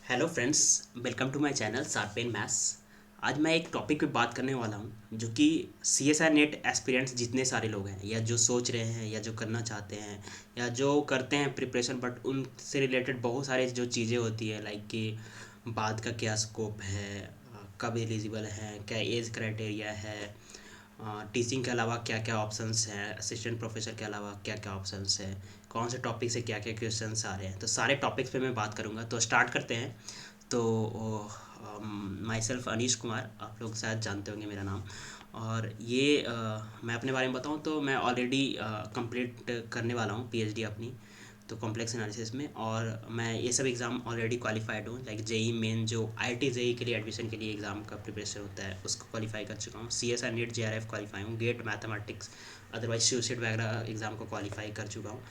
Hello friends, welcome to my channel sharpen maths. आज मैं एक टॉपिक पे बात करने वाला हूँ जो कि C S I NET aspirants जितने सारे लोग हैं या जो सोच रहे हैं या जो करना चाहते हैं या जो करते हैं प्रिपरेशन, बट उनसे रिलेटेड बहुत सारी जो चीज़ें होती है, लाइक कि बाद का क्या स्कोप है, कब एलिजिबल है, क्या एज क्राइटेरिया है, टीचिंग के अलावा क्या क्या ऑप्शंस हैं, असिस्टेंट प्रोफेसर के अलावा क्या क्या ऑप्शंस हैं, कौन से टॉपिक से क्या क्या क्वेश्चंस आ रहे हैं, तो सारे टॉपिक्स पे मैं बात करूँगा। तो स्टार्ट करते हैं। तो माई सेल्फ अनीश कुमार, आप लोग शायद जानते होंगे मेरा नाम। और ये मैं अपने बारे में बताऊँ तो मैं ऑलरेडी कंप्लीट करने वाला हूँ पीएचडी अपनी, तो कॉम्प्लेक्स एनालिसिस में। और मैं ये सब एग्ज़ाम ऑलरेडी क्वालिफाइड हूँ, लाइक जेई मेन जो आईआईटी जेई के लिए एडमिशन के लिए एग्ज़ाम का प्रिपरेशन होता है उसको क्वालिफाई कर चुका हूँ। C S I NET JRF qualify हूँ, गेट मैथमेटिक्स अदरवाइज स्यूसेट वगैरह एग्ज़ाम को क्वालिफाई कर चुका हूँ।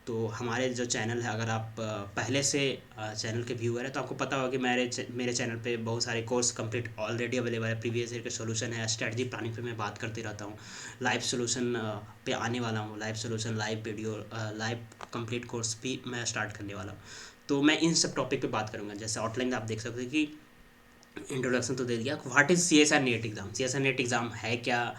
तो हमारे जो चैनल है, अगर आप पहले से चैनल के व्यूअर है तो आपको पता होगा कि मेरे चैनल पे बहुत सारे कोर्स कंप्लीट ऑलरेडी अवेलेबल है। प्रीवियस ईयर के सोल्यूशन है, स्ट्रेटजी प्लानिंग पे मैं बात करते रहता हूँ। लाइव सोल्यूशन पे आने वाला हूँ, live solution, live video, live complete course भी मैं स्टार्ट करने वाला हूँ। तो मैं इन सब टॉपिक पे बात करूँगा। जैसे आउटलाइन आप देख सकते हैं कि इंट्रोडक्शन तो दे दिया। What is C S R NET exam, C S R NET exam है क्या,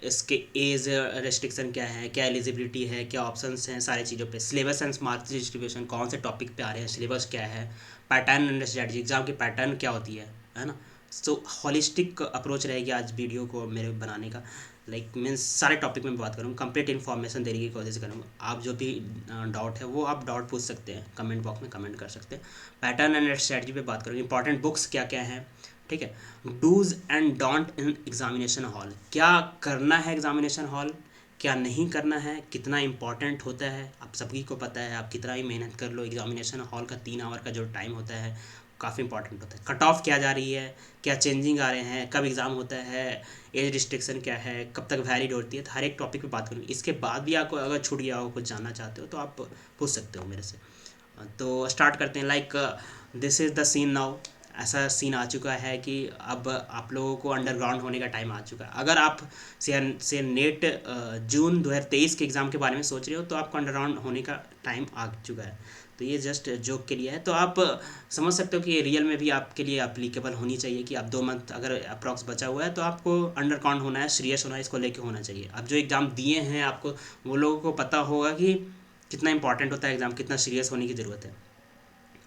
इसके एज रेस्ट्रिक्शन क्या है, क्या एलिजिबिलिटी है, क्या ऑप्शंस हैं, सारी चीज़ों पे, सिलेबस एंड मार्क्स डिस्ट्रीब्यूशन, कौन से टॉपिक पे आ रहे हैं, सिलेबस क्या है, पैटर्न एंड स्ट्रेटजी, एग्ज़ाम की पैटर्न क्या होती है ना। सो हॉलिस्टिक अप्रोच रहेगी आज वीडियो को मेरे बनाने का। लाइक मीन्स सारे टॉपिक में बात करूँगा, कंप्लीट इन्फॉर्मेशन देने की कोशिश करूँगा। आप जो भी डाउट है वो आप डाउट पूछ सकते हैं, कमेंट बॉक्स में कमेंट कर सकते हैं। पैटर्न एंड स्ट्रेटजी पे बात करूँगा, इंपॉर्टेंट बुक्स क्या क्या हैं, ठीक है। Dos and don't in examination hall, क्या करना है एग्जामिनेशन हॉल, क्या नहीं करना है, कितना इंपॉर्टेंट होता है, आप सभी को पता है। आप कितना ही मेहनत कर लो, एग्जामिनेशन हॉल का 3 आवर का जो टाइम होता है काफ़ी इंपॉर्टेंट होता है। कट ऑफ क्या जा रही है, क्या चेंजिंग आ रहे हैं, कब एग्ज़ाम होता है, एज रिस्ट्रिक्शन क्या है, कब तक वैलिड होती है, तो हर एक टॉपिक पे बात करूँगी। इसके बाद भी आपको अगर छूट गया हो, कुछ जानना चाहते हो तो आप पूछ सकते हो मेरे से। तो स्टार्ट करते हैं। Like this is the scene now. ऐसा सीन आ चुका है कि अब आप लोगों को अंडरग्राउंड होने का टाइम आ चुका है। अगर आप से नेट जून 2023 के एग्ज़ाम के बारे में सोच रहे हो तो आपको अंडरग्राउंड होने का टाइम आ चुका है। तो ये जस्ट जोक के लिए है। तो आप समझ सकते हो कि रियल में भी आपके लिए अप्लीकेबल होनी चाहिए कि आप 2 मंथ अगर अप्रॉक्स बचा हुआ है तो आपको अंडरग्राउंड होना है, सीरियस होना है, इसको लेके होना चाहिए। अब जो एग्ज़ाम दिए हैं आपको, वो लोगों को पता होगा कि कितना इंपॉर्टेंट होता है एग्ज़ाम, कितना सीरियस होने की ज़रूरत है।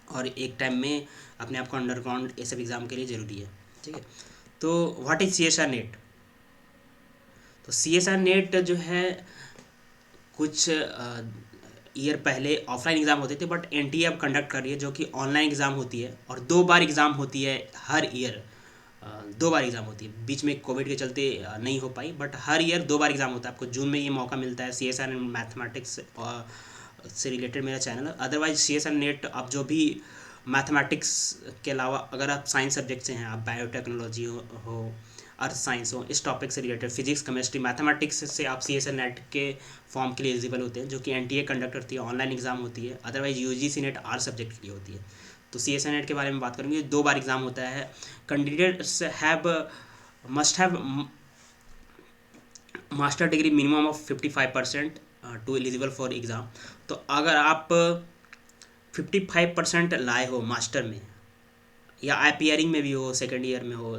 और एक टाइम में अपने आप को अंडरग्राउंड ये सब एग्ज़ाम के लिए ज़रूरी है, ठीक है। तो what is C S R NET. तो सी एस आर नेट जो है, कुछ ईयर पहले ऑफलाइन एग्ज़ाम होते थे, बट एन टी ए अब कंडक्ट कर रही है जो कि ऑनलाइन एग्ज़ाम होती है। और 2 बार एग्ज़ाम होती है हर ईयर। 2 बार एग्ज़ाम होती है, बीच में कोविड के चलते नहीं हो पाई, बट हर ईयर 2 बार एग्ज़ाम होता है। आपको जून में ये मौका मिलता है। C S R and mathematics से रिलेटेड मेरा चैनल है। Otherwise C S R NET, आप जो भी मैथमेटिक्स के अलावा अगर आप साइंस सब्जेक्ट से हैं, आप बायोटेक्नोलॉजी हो, अर्थ साइंस हो, इस टॉपिक से रिलेटेड, फिजिक्स, केमिस्ट्री, मैथमेटिक्स से आप सी एस एन नेट के फॉर्म के लिए एलिजिबल होते हैं, जो कि एन टी ए कंडक्ट करती है, ऑनलाइन एग्जाम होती है। Otherwise U G C NET or subject के लिए होती है। तो सी एस एन नेट के बारे में बात करेंगे। 2 बार एग्जाम होता है। Candidates have must have master degree minimum of 55% to eligible for exam. तो अगर आप 55% लाए हो मास्टर में, या अपियरिंग में भी हो, सेकेंड ईयर में हो,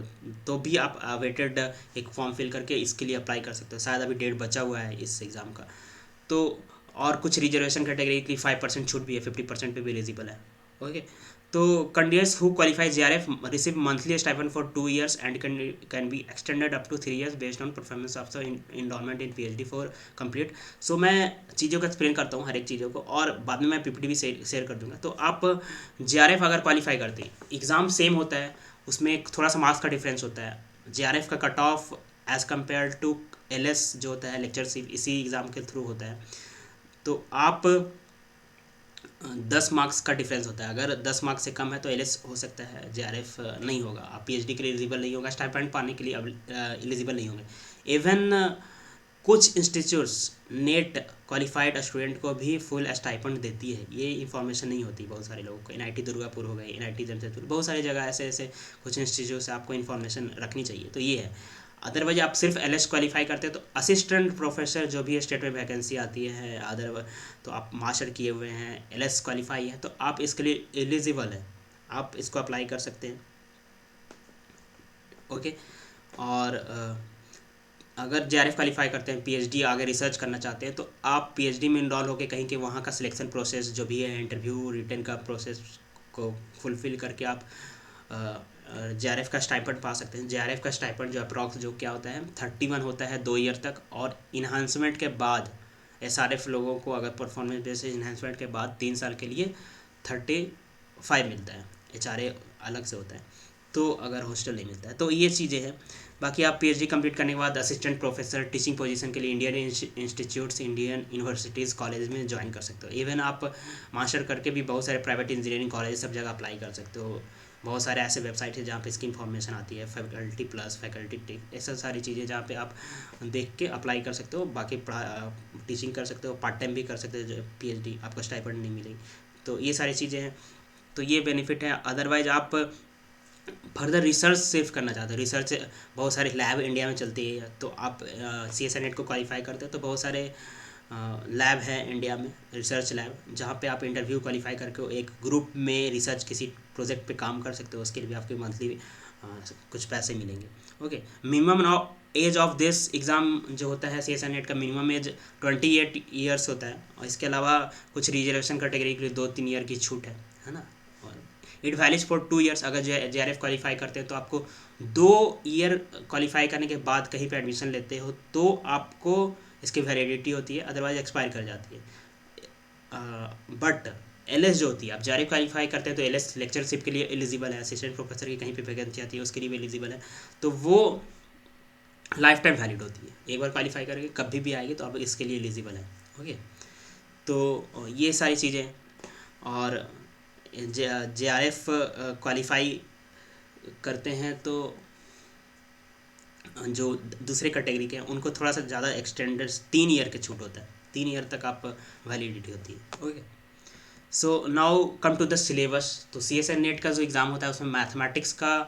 तो भी आप वेटेड एक फॉर्म फिल करके इसके लिए अप्लाई कर सकते हो। शायद अभी डेट बचा हुआ है इस एग्ज़ाम का। तो और कुछ रिजर्वेशन कैटेगरी की 5% छूट भी है, 50% पे भी एलिजिबल है। ओके। तो candidates who qualify JRF receive monthly stipend for 2 years and can be extended up to 3 years based on performance of the enrolment in PhD for complete. So मैं चीज़ों को एक्सप्लेन करता हूँ, हर एक चीज़ों को, और बाद में मैं पीपीटी भी शेयर कर दूंगा। तो आप जेआरएफ अगर क्वालिफाई करते हैं, एग्ज़ाम सेम होता है, उसमें एक थोड़ा सा मार्क्स का डिफरेंस होता है। जेआरएफ का cut off as compare to LS जो होता है, लेक्चरशिप, इसी एग्ज़ाम के थ्रू होता है। तो आप 10 मार्क्स का डिफरेंस होता है। अगर 10 मार्क्स से कम है तो एलएस हो सकता है, जेआरएफ नहीं होगा। आप पीएचडी के लिए एलिजिबल नहीं होगा, स्टाइपेंड पाने के लिए एलिजिबल नहीं होंगे। इवन कुछ इंस्टीट्यूट्स नेट क्वालिफाइड स्टूडेंट को भी फुल स्टाइपेंड देती है। ये इन्फॉर्मेशन नहीं होती बहुत सारे लोगों को। एनआईटी दुर्गापुर हो गई, एनआईटी जमशेदपुर, बहुत सारी जगह ऐसे ऐसे कुछ इंस्टीट्यूट से आपको इन्फॉर्मेशन रखनी चाहिए। तो ये है। अदरवाइज आप सिर्फ एलएस क्वालिफाई करते हैं तो असिस्टेंट प्रोफेसर जो भी स्टेट में वैकेंसी आती है, अदर तो आप मास्टर किए हुए हैं, एलएस क्वालिफाई है, तो आप इसके लिए एलिजिबल है। आप इसको अप्लाई कर सकते हैं। ओके। और अगर जेआरएफ क्वालिफाई करते हैं, पीएचडी आगे रिसर्च करना चाहते हैं, तो आप पीएचडी में इनरोल होकर कहीं के वहाँ का सिलेक्शन प्रोसेस जो भी है, इंटरव्यू रिटर्न का प्रोसेस को फुलफ़िल करके आप जेआरएफ का स्टाइपेंड पा सकते हैं। जेआरएफ का स्टाइपेंड जो अप्रॉक्स जो क्या होता है 31 होता है 2 ईयर तक, और इन्हांसमेंट के बाद एसआरएफ लोगों को अगर परफॉर्मेंस बेसिस इन्हांसमेंट के बाद 3 साल के लिए 35 मिलता है। एचआरए अलग से होता है, तो अगर हॉस्टल नहीं मिलता है, तो ये चीज़ें हैं। बाकी आप पीएचडी कंप्लीट करने के बाद असिस्टेंट प्रोफेसर टीचिंग पोजीशन के लिए Indian institutes, Indian universities, college में ज्वाइन कर सकते हो। इवन आप मास्टर करके भी बहुत सारे प्राइवेट इंजीनियरिंग कॉलेज सब जगह अप्लाई कर सकते हो। बहुत सारे ऐसे वेबसाइट है जहाँ पे इसकी इन्फॉर्मेशन आती है, फैकल्टी प्लस, फैकल्टी टिक, ऐसा सारी चीज़ें जहाँ पे आप देख के अप्लाई कर सकते हो। बाकी टीचिंग कर सकते हो, पार्ट टाइम भी कर सकते हो, पीएचडी आपको स्टाइपेंड नहीं मिलेगी। तो ये सारी चीज़ें हैं, तो ये बेनिफिट है। अदरवाइज आप फर्दर रिसर्च सिर्फ करना चाहते हो, रिसर्च बहुत सारे लैब इंडिया में चलती है, तो आप CSIR नेट को क्वालिफाई करते हो तो बहुत सारे लैब है इंडिया में, रिसर्च लैब, जहाँ पे आप इंटरव्यू क्वालिफाई करके एक ग्रुप में रिसर्च किसी प्रोजेक्ट पे काम कर सकते हो। उसके लिए भी आपके मंथली कुछ पैसे मिलेंगे। Okay. Minimum now age of this exam जो होता है CSIR नेट का, मिनिमम एज 28 ईयर्स होता है, और इसके अलावा कुछ रिजर्वेशन कैटेगरी के लिए 2-3 ईयर की छूट है ना। और इट वैलिड फॉर 2 ईयर्स। अगर JRF क्वालिफाई करते हैं तो आपको 2 ईयर क्वालिफाई करने के बाद कहीं पे एडमिशन लेते हो तो आपको इसकी वैलिडिटी होती है, अदरवाइज एक्सपायर कर जाती है। बट LS जो होती है, आप JRF क्वालिफाई करते हैं तो LS लेक्चरशिप के लिए एलिजिबल है, असिस्टेंट प्रोफेसर की कहीं पे वैकेंसी आती है उसके लिए भी एलिजिबल है, तो वो लाइफ टाइम वैलिड होती है। एक बार क्वालिफाई करके कभी भी आएगी तो आप इसके लिए एलिजिबल है। ओके। तो ये सारी चीज़ें। और JRF क्वालिफाई करते हैं तो जो दूसरे कैटेगरी के हैं उनको थोड़ा सा ज़्यादा एक्सटेंडेड 3 ईयर के छूट होता है, 3 ईयर तक आप वैलिडिटी होती है। Okay. So now come to the syllabus. तो CSIR नेट का जो एग्ज़ाम होता है उसमें मैथमेटिक्स का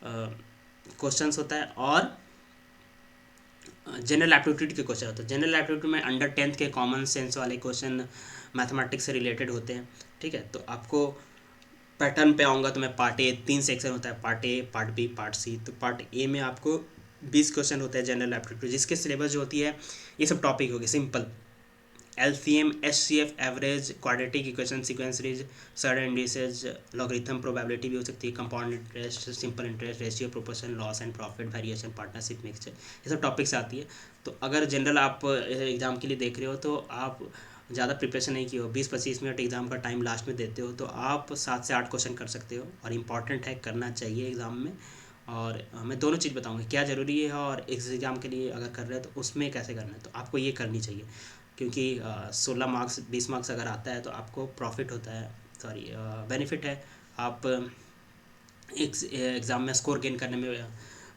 क्वेश्चंस होता है, और जनरल एप्टीट्यूड के क्वेश्चन होते हैं। जनरल एप्टीट्यूड में अंडर 10th के कॉमन सेंस वाले क्वेश्चन मैथमेटिक्स से रिलेटेड होते हैं। ठीक है, तो आपको पैटर्न पे आऊँगा तो मैं पार्ट ए, 3 सेक्शन होता है, part A, part B, part C. तो पार्ट ए में आपको 20 क्वेश्चन होते हैं जनरल एप्टीट्यूड, जिसके सिलेबस जो होती है ये सब टॉपिक हो गए simple, LCM, HCF, average, quadratic equation, sequence series, sudden indices, logarithm, probability भी हो सकती है, compound interest, simple interest, ratio, proportion, loss and profit, variation, partnership, mixture, ये सब टॉपिक्स आती है। तो अगर जनरल आप एग्ज़ाम के लिए देख रहे हो तो आप ज़्यादा प्रिपरेशन नहीं किए हो, 20-25 मिनट एग्ज़ाम का टाइम लास्ट में देते हो, तो आप 7 से 8 क्वेश्चन कर सकते हो, और इम्पॉर्टेंट है, करना चाहिए एग्ज़ाम में। और मैं दोनों चीज़ बताऊँगा क्या ज़रूरी है, और इस एग्ज़ाम के लिए अगर कर रहे हो तो उसमें कैसे करना है, तो आपको ये करनी चाहिए। क्योंकि 16 मार्क्स 20 मार्क्स अगर आता है तो आपको प्रॉफिट होता है, सॉरी बेनिफिट है। आप एक एग्ज़ाम में स्कोर गेन करने में,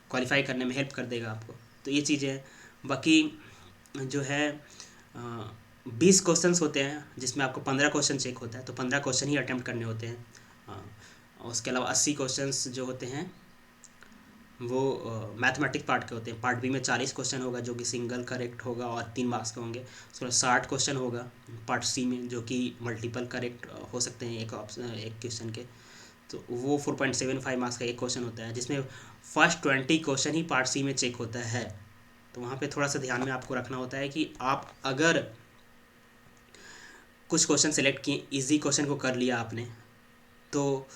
क्वालिफाई करने में हेल्प कर देगा आपको। तो ये चीज़ें हैं। बाकी जो है 20 क्वेश्चंस होते हैं जिसमें आपको 15 क्वेश्चन चेक होता है, तो 15 क्वेश्चन ही अटैम्प्ट करने होते हैं। उसके अलावा 80 क्वेश्चंस जो होते हैं वो मैथमेटिक्स पार्ट के होते हैं। पार्ट बी में 40 क्वेश्चन होगा जो कि सिंगल करेक्ट होगा और 3 मार्क्स के होंगे। उसके बाद 60 क्वेश्चन होगा पार्ट सी में, जो कि मल्टीपल करेक्ट हो सकते हैं एक ऑप्शन, एक क्वेश्चन के, तो वो 4.75 मार्क्स का एक क्वेश्चन होता है, जिसमें फर्स्ट 20 क्वेश्चन ही पार्ट सी में चेक होता है। तो वहाँ पे थोड़ा सा ध्यान में आपको रखना होता है कि आप अगर कुछ क्वेश्चन सेलेक्ट किए, ईजी क्वेश्चन को कर लिया आपने, तो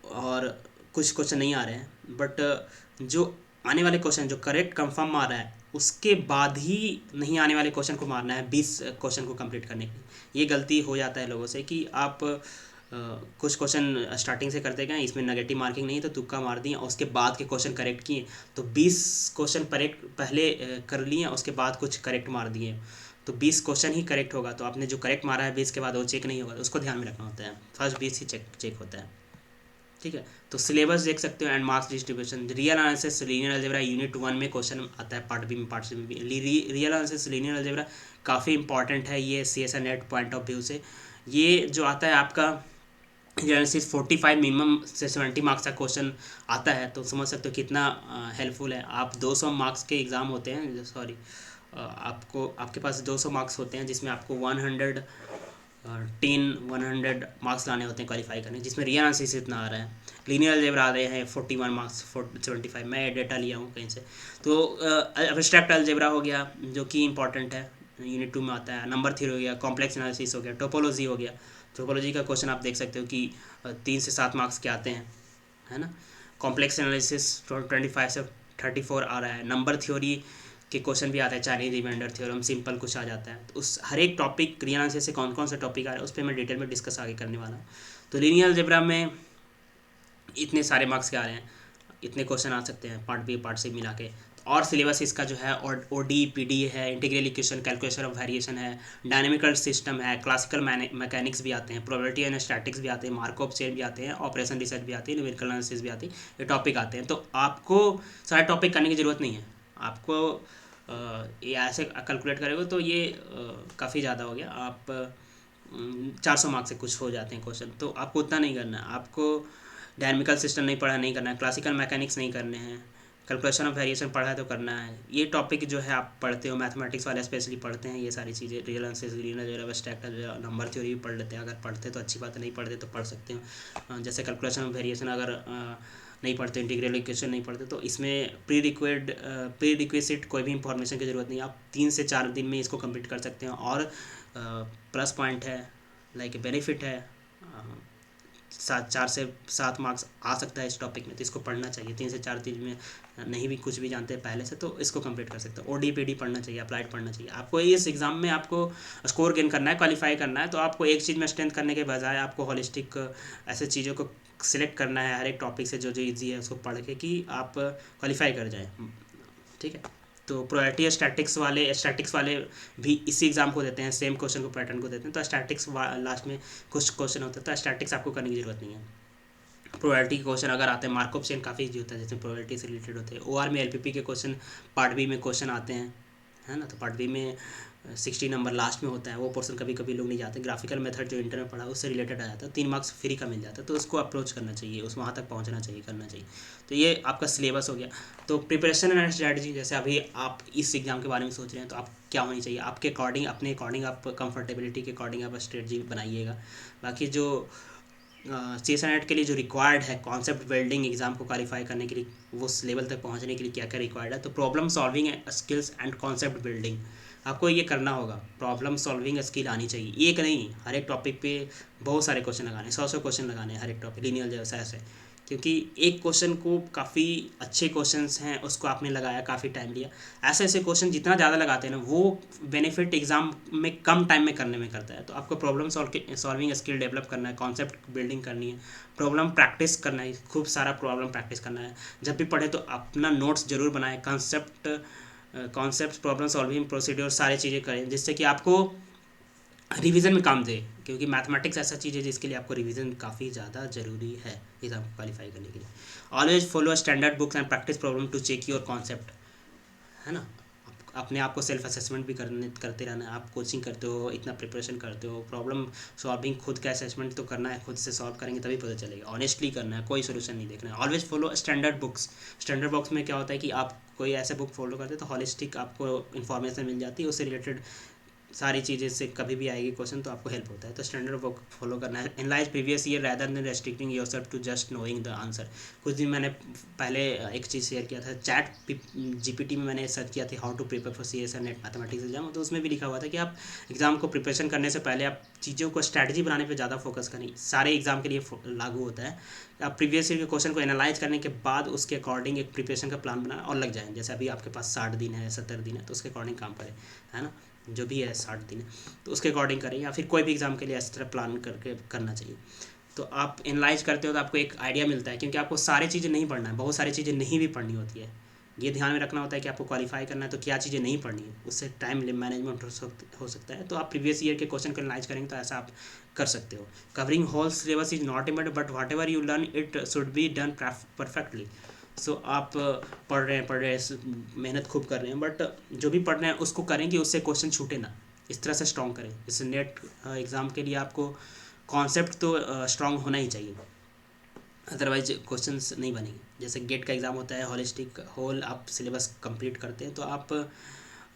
और कुछ क्वेश्चन नहीं आ रहे हैं, बट जो आने वाले क्वेश्चन जो करेक्ट कंफर्म आ रहा है उसके बाद ही नहीं आने वाले क्वेश्चन को मारना है 20 क्वेश्चन को कंप्लीट करने के लिए। ये गलती हो जाता है लोगों से कि आप कुछ क्वेश्चन स्टार्टिंग से करते गए, इसमें नेगेटिव मार्किंग नहीं तो तुक्का मार दिए, और उसके बाद के क्वेश्चन करेक्ट किए, तो 20 क्वेश्चन करेक्ट पहले कर लिए, उसके बाद कुछ करेक्ट मार दिए, तो 20 क्वेश्चन ही करेक्ट होगा। तो आपने जो करेक्ट मारा है 20 के बाद वो चेक नहीं होगा, उसको ध्यान में रखना होता है, फर्स्ट 20 ही चेक होता है। ठीक है, तो सिलेबस देख सकते हो and marks distribution. Real analysis linear algebra unit 1 में क्वेश्चन आता है, पार्ट बी में, पार्ट सी में भी। रियल एनालिसिस लीनियर अलजेब्रा काफ़ी इंपॉर्टेंट है ये CSIR net point of view से। ये जो आता है आपका एनालिसिस 45 मिनिमम से 70 मार्क्स का क्वेश्चन आता है, तो समझ सकते हो कितना हेल्पफुल है। आप 200 मार्क्स के एग्ज़ाम होते हैं, सॉरी आपको, आपके पास 200 मार्क्स होते हैं जिसमें आपको 100 10 100 मार्क्स लाने होते हैं क्वालिफाई करने, जिसमें रियल एनालिसिस इतना आ रहा है। लीनियर अलजेब्रा आ रहे हैं 41 मार्क्स 75, मैं डेटा लिया हूँ कहीं से। तो एब्स्ट्रैक्ट अलजेब्रा हो गया जो कि इंपॉर्टेंट है, यूनिट 2 में आता है। नंबर थ्योरी हो गया, कॉम्प्लेक्स एनालिसिस हो गया, टोपोलॉजी हो गया। टोपोलॉजी का क्वेश्चन आप देख सकते हो कि 3 से 7 मार्क्स के आते हैं, है ना। कॉम्प्लेक्स एनालिसिस 25 से 34 आ रहा है। नंबर थ्योरी के क्वेश्चन भी आता है, चाइनीज रिमाइंडर थ्योरम, सिंपल कुछ आ जाता है। तो उस हर एक टॉपिक रियल एनालिसिस से कौन कौन सा टॉपिक आ रहा है उस पर मैं डिटेल में डिस्कस आगे करने वाला हूँ। तो लीनियर अलजेब्रा में इतने सारे मार्क्स के आ रहे हैं, इतने क्वेश्चन आ सकते हैं पार्ट बी पार्ट सी मिला के। और सिलेबस इसका जो है ओ डी पी डी है, integral equation, calculation of variation है, डायनेमिकल सिस्टम है, क्लासिकल मैकेनिक्स भी आते हैं, प्रोबेबिलिटी एंड स्टैटिक्स भी आते हैं, मार्कअप चेन भी आते हैं, ऑपरेशन रिसर्च भी आती है, न्यूमेरिकल एनालिसिस भी आती है। ये टॉपिक आते हैं। तो आपको सारे टॉपिक करने की ज़रूरत नहीं है। आपको ये ऐसे कैलकुलेट करेगा तो ये काफ़ी ज़्यादा हो गया। आप 400 मार्क्स से कुछ हो जाते हैं क्वेश्चन, तो आपको उतना नहीं करना है। आपको डायनेमिकल सिस्टम नहीं करना है, क्लासिकल मैकेनिक्स नहीं करने हैं, कैलकुलेशन ऑफ वेरिएशन पढ़ा है तो करना है। ये टॉपिक जो है आप पढ़ते हो, मैथमेटिक्स वाले स्पेशली पढ़ते हैं ये सारी चीज़ें, real analysis, linear algebra, abstract algebra, number theory भी पढ़ लेते हैं। अगर पढ़ते तो अच्छी बात है, नहीं पढ़ते तो पढ़ सकते हो। जैसे कैलकुलेशन ऑफ वेरिएशन अगर नहीं पढ़ते, इंटीग्रल इक्वेशन नहीं पढ़ते, तो इसमें प्री रिक्विजिट कोई भी इंफॉर्मेशन की ज़रूरत नहीं है। आप 3 से 4 दिन में इसको कंप्लीट कर सकते हैं। और प्लस पॉइंट है, लाइक बेनिफिट है, 4 से 7 मार्क्स आ सकता है इस टॉपिक में, तो इसको पढ़ना चाहिए। 3 से 4 दिन में नहीं भी कुछ भी जानते हैं पहले से तो इसको कंप्लीट कर सकते हो। ODPD पढ़ना चाहिए, अप्लाइड पढ़ना चाहिए। आपको इस एग्ज़ाम में आपको स्कोर गेन करना है, क्वालिफाई करना है, तो आपको एक चीज़ में स्ट्रेंथ करने के बजाय आपको होलिस्टिक ऐसे चीज़ों को सिलेक्ट करना है हर एक टॉपिक से, जो जो ईजी है उसको पढ़ के, कि आप क्वालिफाई कर जाए। ठीक है। तो प्रोबेबिलिटी स्टैटिक्स वाले भी इसी एग्जाम को देते हैं, सेम क्वेश्चन को पैटर्न को देते हैं। तो स्टैटिक्स लास्ट में कुछ क्वेश्चन होता है, तो स्टैटिक्स आपको करने की ज़रूरत नहीं है। प्रोबेबिलिटी के क्वेश्चन अगर आते हैं, मार्कअप चेन काफ़ी ईजी होता है जिसमें प्रोबेबिलिटी से रिलेटेड होते हैं। OR में LPP के क्वेश्चन पार्ट बी में क्वेश्चन आते हैं, है ना। तो पार्ट बी में 60 नंबर लास्ट में होता है, वो पोर्सन कभी कभी लोग नहीं जाते। ग्राफिकल मेथड जो इंटर में पढ़ा उससे रिलेटेड आ जाता है, 3 मार्क्स फ्री का मिल जाता है। तो उसको अप्रोच करना चाहिए, उस वहाँ तक पहुँचना चाहिए, करना चाहिए। तो ये आपका सिलेबस हो गया। तो प्रिपरेशन एंड स्ट्रैटेजी, जैसे अभी आप इस एग्ज़ाम के बारे में सोच रहे हैं तो आप क्या होनी चाहिए आपके अकॉर्डिंग, अपने अकॉर्डिंग, आप कंफर्टेबिलिटी के अकॉर्डिंग आप स्ट्रेटजी बनाइएगा। बाकी जो CSNET के लिए जो रिक्वायर्ड है कॉन्सेप्ट बिल्डिंग, एग्जाम को क्वालिफाई करने के लिए, वो उस लेवल तक पहुंचने के लिए क्या क्या रिक्वायर्ड है, तो problem solving skills and concept building आपको ये करना होगा। प्रॉब्लम सॉल्विंग स्किल आनी चाहिए, एक नहीं, हर एक टॉपिक पे बहुत सारे क्वेश्चन लगाने, 100 क्वेश्चन लगाने हर एक टॉपिक, लीनियर जैसा ऐसे। क्योंकि एक क्वेश्चन को, काफ़ी अच्छे क्वेश्चंस हैं, उसको आपने लगाया, काफ़ी टाइम लिया। ऐसे ऐसे क्वेश्चन जितना ज़्यादा लगाते हैं ना, वो बेनिफिट एग्जाम में कम टाइम में करने में करता है। तो आपको प्रॉब्लम सॉल्विंग स्किल डेवलप करना है, कॉन्सेप्ट बिल्डिंग करनी है, प्रॉब्लम प्रैक्टिस करना है, खूब सारा प्रॉब्लम प्रैक्टिस करना है। जब भी पढ़े तो अपना नोट्स जरूर बनाएं, कॉन्सेप्ट प्रॉब्लम सॉल्विंग प्रोसीड्योर सारी चीज़ें करें, जिससे कि आपको रिवीजन में काम दे। क्योंकि मैथमेटिक्स ऐसा चीज़ है जिसके लिए आपको रिवीजन काफ़ी ज़्यादा ज़रूरी है एग्जाम को क्वालिफाई करने के लिए। Always follow standard books and practice problem to check your concept, है ना। अपने आप को सेल्फ असेसमेंट भी करते रहना है। आप कोचिंग करते हो, इतना प्रिपरेशन करते हो, प्रॉब्लम सॉल्विंग खुद का असेसमेंट तो करना है, खुद से सॉल्व करेंगे तभी पता चलेगा। ऑनेस्टली करना है, कोई सोल्यूशन नहीं देखना है। Always follow standard books. Standard books में क्या होता है कि आप कोई ऐसे बुक फॉलो करते हैं तो हॉलिस्टिक आपको इन्फॉर्मेशन मिल जाती है, उससे रिलेटेड सारी चीज़ें से कभी भी आएगी क्वेश्चन तो आपको हेल्प होता है। तो स्टैंडर्ड बुक फॉलो करना है। Analyse previous year rather than restricting yourself to just knowing the answer. कुछ दिन मैंने पहले एक चीज़ शेयर किया था, चैट GPT में मैंने सर्च किया था how to prepare for CS और नेट मैथमेटिक्स एग्जाम। तो उसमें भी लिखा हुआ था कि आप एग्ज़ाम को प्रिपरेशन करने से पहले आप चीज़ों को स्ट्रैटेजी बनाने पर ज़्यादा फोकस करें। सारे एग्जाम के लिए लागू होता है। आप प्रीवियस ईयर के क्वेश्चन को एनालाइज करने के बाद उसके अकॉर्डिंग एक प्रिपरेशन का प्लान बनाएं और लग जाएँ। जैसे अभी आपके पास 60 दिन है, 70 दिन है, तो उसके अकॉर्डिंग काम करें, है ना। जो भी है 60 दिन है तो उसके अकॉर्डिंग करें, या फिर कोई भी एग्ज़ाम के लिए इस तरह प्लान करके करना चाहिए। तो आप एनालाइज करते हो तो आपको एक आइडिया मिलता है, क्योंकि आपको सारी चीज़ें नहीं पढ़ना है, बहुत सारी चीज़ें नहीं भी पढ़नी होती है। ये ध्यान में रखना होता है कि आपको क्वालिफाई करना है तो क्या चीज़ें नहीं पढ़नी है, उससे टाइम मैनेजमेंट हो सकता है। तो आप प्रीवियस ईयर के क्वेश्चन को एनालाइज करेंगे तो ऐसा आप कर सकते हो। Covering whole syllabus is not important, but whatever you learn it should be done perfectly. So आप पढ़ रहे हैं, मेहनत खूब कर रहे हैं, बट जो भी पढ़ रहे हैं उसको करें कि उससे क्वेश्चन छूटे ना, इस तरह से स्ट्रॉन्ग करें। इस नेट एग्ज़ाम के लिए आपको कॉन्सेप्ट तो स्ट्रॉन्ग होना ही चाहिए, अदरवाइज क्वेश्चंस नहीं बनेंगे। जैसे गेट का एग्ज़ाम होता है, होलिस्टिक होल आप सिलेबस कंप्लीट करते हैं तो आप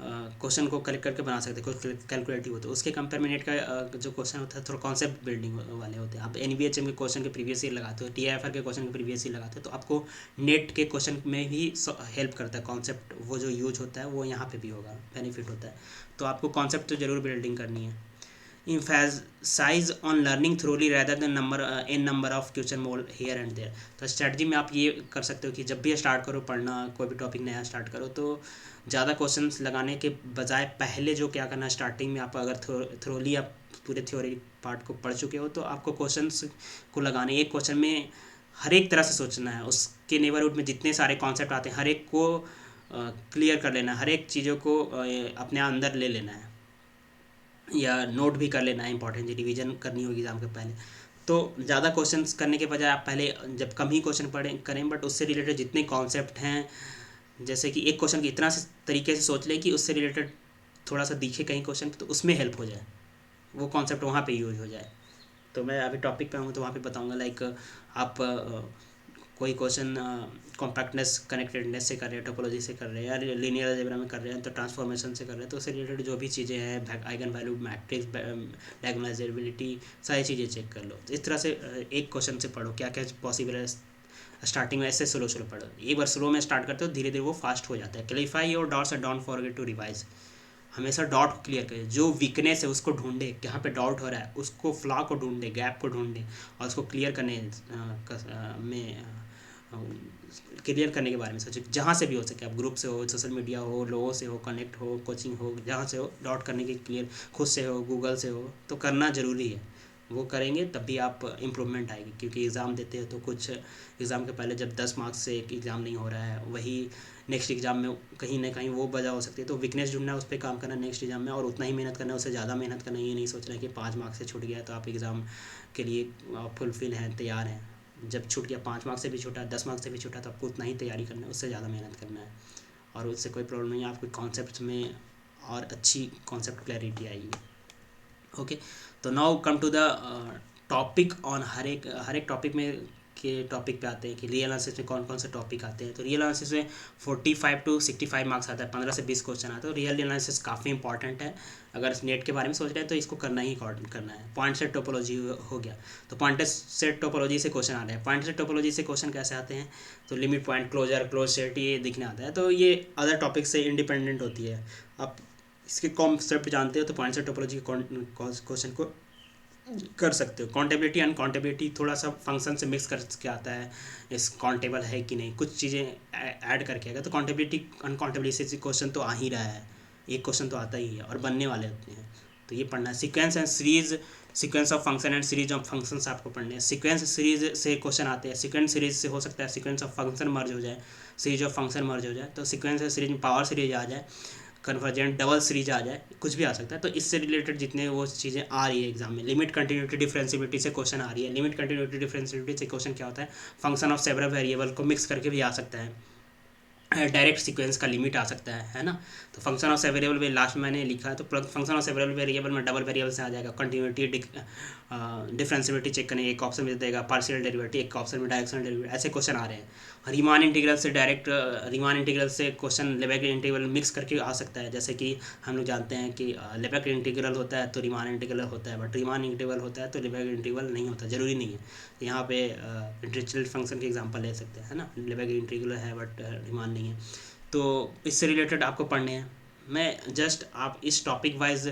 क्वेश्चन को कलेक्ट करके बना सकते हैं, कुछ कैलकुलेटिव होते हैं। उसके कंपेयर में नेट का जो क्वेश्चन होता है थोड़ा कॉन्सेप्ट बिल्डिंग वाले होते हैं। आप एनबीएचएम के क्वेश्चन के प्रीवियस ईयर लगाते हो, टीआईएफआर के क्वेश्चन के प्रीवियस ईयर लगाते हो, तो आपको नेट के क्वेश्चन में भी हेल्प करता है। कॉन्सेप्ट वो जो यूज होता है वो यहाँ पे भी होगा, बेनिफिट होता है। तो आपको कॉन्सेप्ट तो जरूर बिल्डिंग करनी है। emphasize on learning thoroughly rather than number of question more here and there। तो स्ट्रेटजी में आप ये कर सकते हो कि जब भी स्टार्ट करो पढ़ना, कोई भी टॉपिक नया स्टार्ट करो, तो ज़्यादा क्वेश्चंस लगाने के बजाय पहले जो क्या करना, स्टार्टिंग में आप अगर थ्रोली आप पूरे थ्योरी पार्ट को पढ़ चुके हो तो आपको क्वेश्चंस को लगाने, एक क्वेश्चन में हर एक तरह से सोचना है। उसके नेबरहुड में जितने सारे कॉन्सेप्ट आते हैं हर एक को क्लियर कर लेना है, हर एक चीज़ों को अपने अंदर ले लेना है या नोट भी कर लेना है। इंपॉर्टेंट रिवीजन करनी होगी एग्जाम के पहले। तो ज़्यादा क्वेश्चंस करने के बजाय आप पहले जब कम ही क्वेश्चन पढ़ें करें, बट उससे रिलेटेड जितने कॉन्सेप्ट हैं, जैसे कि एक क्वेश्चन की इतना से तरीके से सोच लें कि उससे रिलेटेड थोड़ा सा दिखे कहीं क्वेश्चन, तो उसमें हेल्प हो जाए, वो कॉन्सेप्ट वहाँ पे यूज हो जाए। तो मैं अभी टॉपिक पे हूँ तो वहाँ पे बताऊँगा, लाइक आप कोई क्वेश्चन कॉम्पैक्टनेस कनेक्टेडनेस से कर रहे हैं, टोपोलॉजी से कर रहे हैं, या लीनियर अलजेब्रा में कर रहे हैं, तो ट्रांसफॉर्मेशन से कर रहे हैं, तो उससे रिलेटेड जो भी चीज़ें हैं, आइगन वैल्यू, मैट्रिक्स, डायगोनलाइजेबिलिटी, सारी चीज़ें चेक कर लो। तो इस तरह से एक क्वेश्चन से पढ़ो क्या क्या पॉसिबल है। स्टार्टिंग में ऐसे स्लो स्लो पढ़ो, एक बार स्लो में स्टार्ट करते हो धीरे धीरे वो फास्ट हो जाता है। Clarify your doubts and don't forget to revise. हमेशा डॉट को क्लियर करें, जो वीकनेस है उसको ढूंढे, कहाँ पे डाउट हो रहा है उसको, फ्लॉ को ढूंढे, गैप को ढूंढे, और उसको क्लियर करने में क्लियर करने के बारे में सोचें। जहाँ से भी हो सके, आप ग्रुप से हो, सोशल मीडिया हो, लोगों से हो, कनेक्ट हो, कोचिंग हो, जहाँ से हो, डाउट करने के क्लियर, खुद से हो, गूगल से हो, तो करना ज़रूरी है। वो करेंगे तब भी आप इम्प्रूवमेंट आएगी, क्योंकि एग्ज़ाम देते हैं तो कुछ एग्ज़ाम के पहले जब 10 मार्क्स से एक एग्ज़ाम नहीं हो रहा है, वही नेक्स्ट एग्ज़ाम में कहीं ना कहीं वो वजह हो सकती है। तो वीकनेस ढूंढना है, उस पर काम करना नेक्स्ट एग्ज़ाम में, और उतना ही मेहनत करना है, उससे ज़्यादा मेहनत करना। ये नहीं सोचना है कि 5 मार्क्स से छूट गया तो आप एग्ज़ाम के लिए फुलफिल हैं, तैयार हैं। जब छूट गया, 5 मार्क्स से भी छूटा, 10 मार्क्स से भी छूटा, तो आपको उतना ही तैयारी करना है, उससे ज़्यादा मेहनत करना है, और उससे कोई प्रॉब्लम नहीं है। आपको कॉन्सेप्ट में और अच्छी कॉन्सेप्ट क्लैरिटी आएगी। ओके, तो now come to the topic on हर एक टॉपिक में के टॉपिक पे आते हैं कि रियल एनालिसिस में कौन कौन से टॉपिक आते हैं। तो रियल एनालिसिस में 45 to 65 मार्क्स आता है, 15 से 20 क्वेश्चन आता है। तो रियल एनालिसिस काफ़ी इंपॉर्टेंट है, अगर नेट के बारे में सोच रहे हैं तो इसको करना ही करना है। पॉइंट सेट टोपोलॉजी हो गया, तो पॉइंट सेट टोपोलॉजी से क्वेश्चन आ रहे हैं। पॉइंट सेट टोपोलॉजी से क्वेश्चन कैसे आते हैं, तो limit, point, closure, close set, ये दिखने आता है। तो ये अदर टॉपिक से इंडिपेंडेंट होती है। आप इसके कॉन्सेप्ट जानते हो तो पॉइंट सेट टोपोलॉजी के क्वेश्चन को कर सकते हो। काउंटेबिलिटी, अनकाउंटेबिलिटी थोड़ा सा फंक्शन से मिक्स करके आता है, इस काउंटेबल है कि नहीं, कुछ चीज़ें ऐड करके आएगा। तो काउंटेबिलिटी अनकाउंटेबिलिटी से क्वेश्चन तो आ ही रहा है, एक क्वेश्चन तो आता ही है, और बनने वाले होते हैं। तो ये पढ़ना है। Sequence and series, sequence of function and series of functions आपको पढ़ने हैं। सीक्वेंस सीरीज से क्वेश्चन आते हैं, सीक्वेंस सीरीज से हो सकता है सीक्वेंस ऑफ फंक्शन मर्ज हो जाए, सीरीज ऑफ फंक्शन मर्ज हो जाए, तो सीक्वेंस सीरीज में पावर सीरीज आ जाए, कन्वर्जेंट डबल सीरीज आ जाए, कुछ भी आ सकता है। तो इससे रिलेटेड जितने वो चीज़ें आ रही है एग्जाम में, लिमिट कंटिन्यूटी डिफरेंशिएबिलिटी से क्वेश्चन आ रही है। लिमिट कंटिन्यूटी डिफरेंशिएबिलिटी से क्वेश्चन क्या होता है, फंक्शन ऑफ सेवरल वेरिएबल को मिक्स करके भी आ सकता है, डायरेक्ट सीक्वेंस का लिमिट आ सकता है ना। तो फंक्शन ऑफ सेवरेबल में लास्ट में मैंने लिखा है, तो फंक्शन ऑफ सेवरेबल वेरिएबल में डबल वेरिएबल से आ जाएगा। कंटिन्यूटी डिफरेंशिएबिलिटी चेक करने एक ऑप्शन में देगा, पार्शियल डेरिवेटिव एक ऑप्शन में, डायरेक्शनल डेरिवेटिव, ऐसे क्वेश्चन आ रहे हैं। रीमान इंटीग्रल से डायरेक्ट, रीमान इंटीग्रल से क्वेश्चन लेबेग इंटीग्रल मिक्स करके आ सकता है। जैसे कि हम लोग जानते हैं कि लेबेग इंटीग्रल होता है तो रीमान इंटीग्रल होता है, बट रीमान इंटीग्रल होता है तो लेबेग इंटीग्रल नहीं होता, ज़रूरी नहीं है। तो यहाँ पे डिरिचलेट फंक्शन की एग्जांपल ले सकते हैं, है ना। लेबेग इंटीग्रल है बट रीमान नहीं है। तो इससे रिलेटेड आपको पढ़ने हैं। मैं जस्ट आप इस टॉपिक वाइज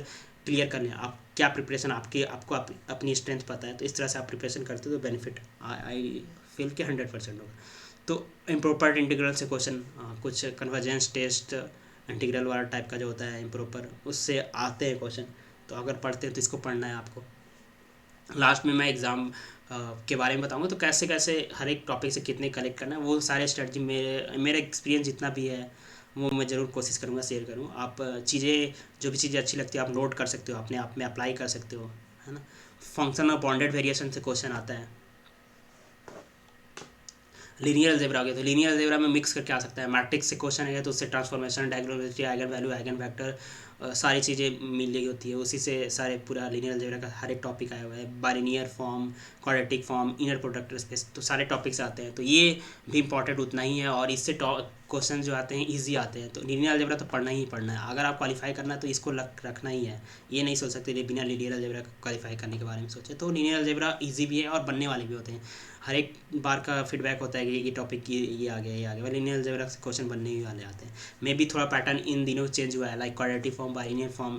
क्लियर करने हैं, आप क्या प्रिपरेशन आपको अपनी स्ट्रेंथ पता है, तो इस तरह से आप प्रिपरेशन करते हो तो बेनिफिट आई फील के 100% होगा। तो इम्प्रॉपर इंटीग्रल से क्वेश्चन, कुछ कन्वर्जेंस टेस्ट इंटीग्रल वाला टाइप का जो होता है इम्प्रॉपर, उससे आते हैं क्वेश्चन। तो अगर पढ़ते हैं तो इसको पढ़ना है आपको। लास्ट में मैं एग्ज़ाम के बारे में बताऊंगा, तो कैसे कैसे हर एक टॉपिक से कितने कलेक्ट करना है, वो सारे स्ट्रेटजी मेरा एक्सपीरियंस जितना भी है वो मैं ज़रूर कोशिश करूँगा शेयर करूँ। आप चीज़ें, जो भी चीज़ें अच्छी लगती है आप नोट कर सकते हो, अपने आप में अप्लाई कर सकते हो, है ना। फंक्शन ऑफ बाउंडेड वेरिएशन से क्वेश्चन आता है। लीनियर अलजेब्रा हो गया, तो लीनियर अलजेब्रा में मिक्स करके आ सकता है। मैट्रिक्स से क्वेश्चन है तो उससे transformation, diagonality, eigen value, eigen vector, सारी चीज़ें मिली होती है, उसी से सारे पूरा लीनियर अलजेब्रा का हर एक टॉपिक आया हुआ है, bilinear form, quadratic form, inner product space, तो सारे टॉपिक्स आते हैं। तो ये भी इंपॉर्टेंट उतना ही है, और इससे क्वेश्चन जो आते हैं ईजी आते हैं। तो लीनियर अलजेब्रा तो पढ़ना ही पढ़ना है, अगर आप क्वालिफाई करना है तो इसको रखना ही है। ये नहीं सोच सकते बिना लीनियर अलजेब्रा क्वालिफाई करने के बारे में सोचे। तो लीनियर अलजेब्रा ईजी भी है और बनने वाले भी होते हैं। हर एक बार का फीडबैक होता है कि ये टॉपिक की ये आ गया, ये आ गया, लीनियर अलजेब्रा से क्वेश्चन बनने ही वाले आते हैं। मे भी थोड़ा पैटर्न इन दिनों चेंज हुआ है, like quadratic form, bilinear form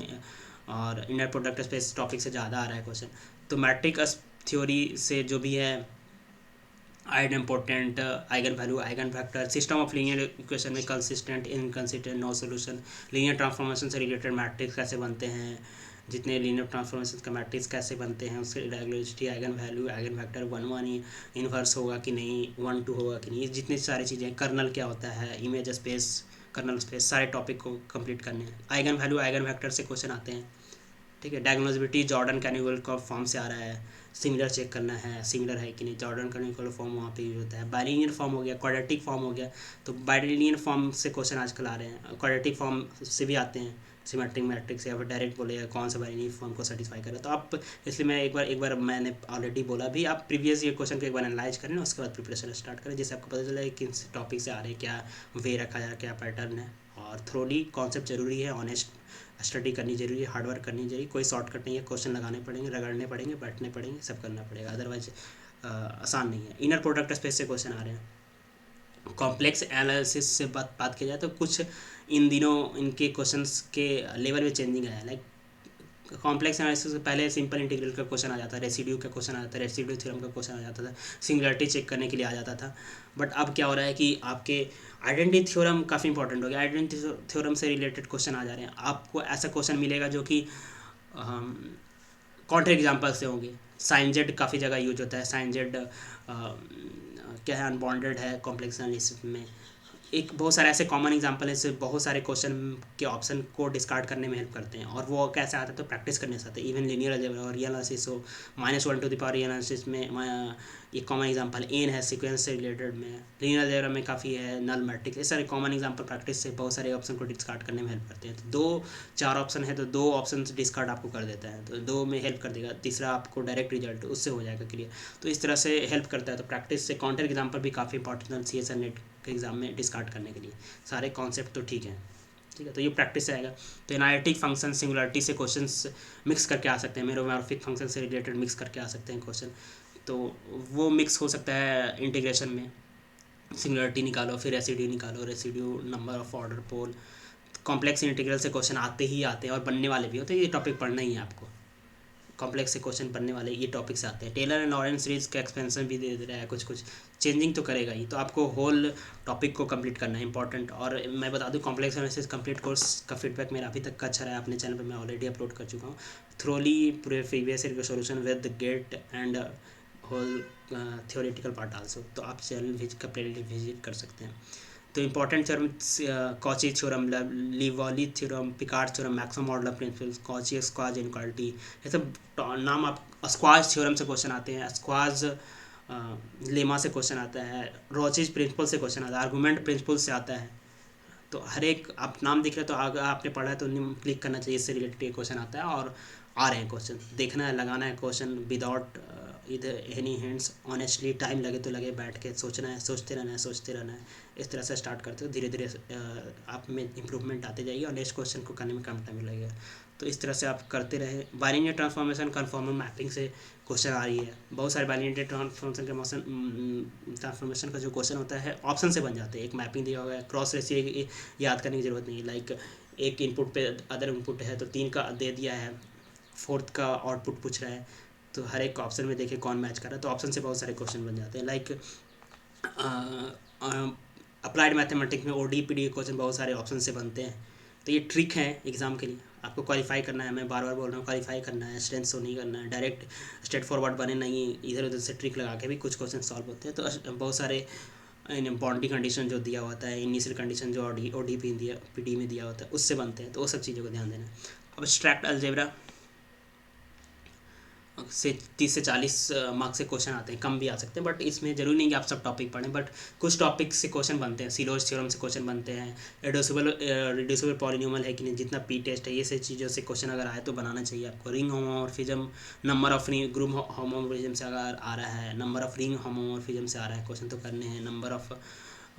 और इनर प्रोडक्ट स्पेस टॉपिक से ज़्यादा आ रहा है क्वेश्चन। तो मैट्रिक थ्योरी से जो भी है, idempotent, eigen value, eigen factor, system of linear equation में consistent, inconsistent, no solution, linear transformation से रिलेटेड मैट्रिक्स कैसे बनते हैं, जितने लीनियर ट्रांसफॉर्मेशन का मैट्रिक्स कैसे बनते हैं, उसके regularity, eigen value, eigen factor, 1 1 inverse होगा कि नहीं, 1 2 होगा कि नहीं, जितनी सारी चीज़ें, कर्नल क्या होता है, इमेज स्पेस, कर्नल स्पेस, सारे टॉपिक को कंप्लीट करने हैं। आइगन वैल्यू, आइगन फैक्टर से क्वेश्चन आते हैं, ठीक है। डायग्नोसिबिलिटी जॉर्डन कैनिगल का फॉर्म से आ रहा है, सिमिलर चेक करना है, सिमिलर है कि नहीं, जॉर्डन कैनिगल फॉर्म वहाँ पे यूज होता है। बाइलिनियर फॉर्म हो गया, क्वाड्रेटिक फॉर्म हो गया, तो बाइलिनियर फॉर्म से क्वेश्चन आजकल आ रहे हैं, क्वाड्रेटिक फॉर्म से भी आते हैं, सिमेट्रिक मैट्रिक्स, या फिर डायरेक्ट बोलेगा कौन सा बाइलिनियर फॉर्म को सेटिस्फाई करे। तो आप, इसलिए मैं एक बार मैंने ऑलरेडी बोला भी, आप प्रीवियस ये क्वेश्चन को एक बार एनालाइज करें, उसके बाद प्रिपरेशन स्टार्ट करें, जिससे आपको पता चले किन टॉपिक से आ रहे हैं, क्या वे रखा जा रहा है, क्या पैटर्न है। और थ्रोली कॉन्सेप्ट जरूरी है, ऑनेस्ट स्टडी करनी जरूरी है, हार्डवर्क करनी जरूरी, कोई शॉर्टकट नहीं है, क्वेश्चन लगाने पड़ेंगे, रगड़ने पड़ेंगे, बैठने पड़ेंगे, सब करना पड़ेगा, अदरवाइज आसान नहीं है। इनर प्रोडक्ट स्पेस से क्वेश्चन आ रहे हैं। कॉम्प्लेक्स एनालिसिस से बात की जाए तो कुछ इन दिनों इनके क्वेश्चंस के लेवल में चेंजिंग आया है। लाइक कॉम्प्लेक्स एनालिसिस से पहले सिंपल इंटीग्रल का क्वेश्चन आ जाता है, रेसिड्यू का क्वेश्चन आ जाता है, रेसिड्यू थ्योरम का क्वेश्चन आ जाता था, सिंगुलरिटी चेक करने के लिए आ जाता था। बट अब क्या हो रहा है कि आपके आइडेंटिटी थ्योरम काफ़ी इंपॉर्टेंट हो गया, आइडेंटिटी थ्योरम से रिलेटेड क्वेश्चन आ जा रहे हैं। आपको ऐसा क्वेश्चन मिलेगा जो कि काउंटर एग्जाम्पल से होंगे। साइन जेड काफ़ी जगह यूज होता है, साइन जेड क्या है, अनबॉन्डेड है कॉम्प्लेक्स एनालिसिस में। एक बहुत सारे ऐसे कॉमन एग्जांपल है, बहुत सारे क्वेश्चन के ऑप्शन को डिस्कार्ड करने में हेल्प करते हैं। और वो कैसे आता है, तो प्रैक्टिस करने से आता है। इवन लीनियर अलजेब्रा और रियल एनालिसिस हो, -1 रियल एनालिसिस में एक कॉमन एग्जांपल एन है, सीक्वेंस से रिलेटेड में। लीनियर अलजेब्रा में काफ़ी है, नल मैट्रिक्स, ये सारे कॉमन एग्जांपल प्रैक्टिस से बहुत सारे ऑप्शन को डिस्कार्ड करने में हेल्प करते हैं। तो 2 4 ऑप्शन है, तो 2 ऑप्शन डिस्कार्ड आपको कर देता है, तो 2 में हेल्प कर देगा, तीसरा आपको डायरेक्ट रिजल्ट उससे हो जाएगा क्लियर। तो इस तरह से हेल्प करता है। तो प्रैक्टिस से काउंटर एग्जाम्पल भी काफ़ी इंपॉर्टेंट है CSR नेट के एग्जाम में डिस्कार्ड करने के लिए। सारे कॉन्सेप्ट तो ठीक है, ठीक है, तो ये प्रैक्टिस आएगा। तो एनालिटिक फंक्शन, सिंगुलरिटी से क्वेश्चंस मिक्स करके आ सकते हैं, मेरोमॉर्फिक फंक्शन से रिलेटेड मिक्स करके आ सकते हैं क्वेश्चन। तो वो मिक्स हो सकता है इंटीग्रेशन में, सिंगुलरिटी निकालो, फिर रेसिड्यू निकालो, residue, number of order pole. Complex integral से क्वेश्चन आते ही आते हैं और बनने वाले भी होते हैं, ये टॉपिक पढ़ना ही है आपको। कॉम्प्लेक्स से क्वेश्चन बनने वाले ये टॉपिक से आते हैं। टेलर एंड लॉरेंस सीरीज का एक्सपेंशन भी दे रहा है, कुछ कुछ चेंजिंग तो करेगा ही। तो आपको होल टॉपिक को कंप्लीट करना है, इंपॉर्टेंट। और मैं बता दूं, कॉम्प्लेक्स एनालिसिस कंप्लीट कोर्स का फीडबैक मेरा अभी तक का अच्छा रहा है। अपने चैनल पे मैं ऑलरेडी अपलोड कर चुका हूँ, थ्रोली पूरे प्रीवियस ईयर के solution with GATE and whole theoretical part also. तो आप चैनल विजिट कर सकते हैं। तो important theorem, Cauchy theorem, Liouville theorem, Picard theorem, maximum modulus of principles, Cauchy Schwarz inequality, ये सब नाम आप। स्क्वाज थ्योरम से क्वेश्चन आते हैं, स्क्वाज लेमा से क्वेश्चन आता है, रोचेज प्रिंसिपल से क्वेश्चन आता है, आर्गूमेंट प्रिंसिपल से आता है। तो हर एक आप नाम दिख रहे हैं, तो अगर आपने पढ़ा है तो क्लिक करना चाहिए, इससे रिलेटेड क्वेश्चन आता है। और आ रहे हैं क्वेश्चन, देखना है, लगाना है क्वेश्चन विदाउट इधर एनी हैंड्स, ऑनेस्टली। टाइम लगे तो लगे, बैठ के सोचना है, सोचते रहना है, सोचते रहना है। इस तरह से स्टार्ट करते हो, धीरे धीरे आप में इंप्रूवमेंट आते जाएगी और नेक्स्ट क्वेश्चन को करने में कम टाइम लगेगा। तो इस तरह से आप करते रहे। बाइलिनियर ट्रांसफॉर्मेशन, कन्फॉर्मल मैपिंग से क्वेश्चन आ रही है। बहुत सारे बाइलिनियर ट्रांसफॉर्मेशन के ट्रांसफॉर्मेशन का जो क्वेश्चन होता है ऑप्शन से बन जाते हैं। एक मैपिंग दिया हुआ है, क्रॉस रेशियो याद करने की ज़रूरत नहीं है। लाइक एक इनपुट पे अदर इनपुट है, तो 3 का दे दिया है, 4th का आउटपुट पूछ रहा है, तो हर एक ऑप्शन में देखें कौन मैच कर रहा है। तो ऑप्शन से बहुत सारे क्वेश्चन बन जाते हैं। लाइक अप्लाइड मैथमेटिक्स में ODPD के क्वेश्चन बहुत सारे ऑप्शन से बनते हैं। तो ये ट्रिक है एग्ज़ाम के लिए, आपको क्वालिफाई करना है। मैं बार बार बोल रहा हूँ, क्वालिफाई करना है, स्ट्रेंथ शो नहीं करना है। डायरेक्ट स्ट्रेट फॉरवर्ड बने नहीं, इधर उधर से ट्रिक लगा के भी कुछ क्वेश्चन सॉल्व होते हैं। तो बहुत सारे बाउंड्री कंडीशन जो दिया होता है, इनिशियल कंडीशन जो ODPD में दिया होता है, उससे बनते हैं। तो वो सब चीज़ों को ध्यान देना है। अब एब्स्ट्रैक्ट अलजेब्रा, से 30 से 40 मार्क्स से क्वेश्चन आते हैं, कम भी आ सकते हैं, बट इसमें जरूरी नहीं कि आप सब टॉपिक पढ़ें, बट कुछ टॉपिक से क्वेश्चन बनते हैं। सिलोच थ्योरम से क्वेश्चन बनते हैं, रिड्यूसिबल पॉलिनोमियल है कि नहीं, जितना पी टेस्ट है, ये सब चीज़ों से क्वेश्चन अगर आए तो बनाना चाहिए आपको। Ring homomorphism, number of group homomorphism से अगर आ रहा है, नंबर ऑफ रिंग होमोमॉर्फिज्म से आ रहा है क्वेश्चन तो करने हैं। नंबर ऑफ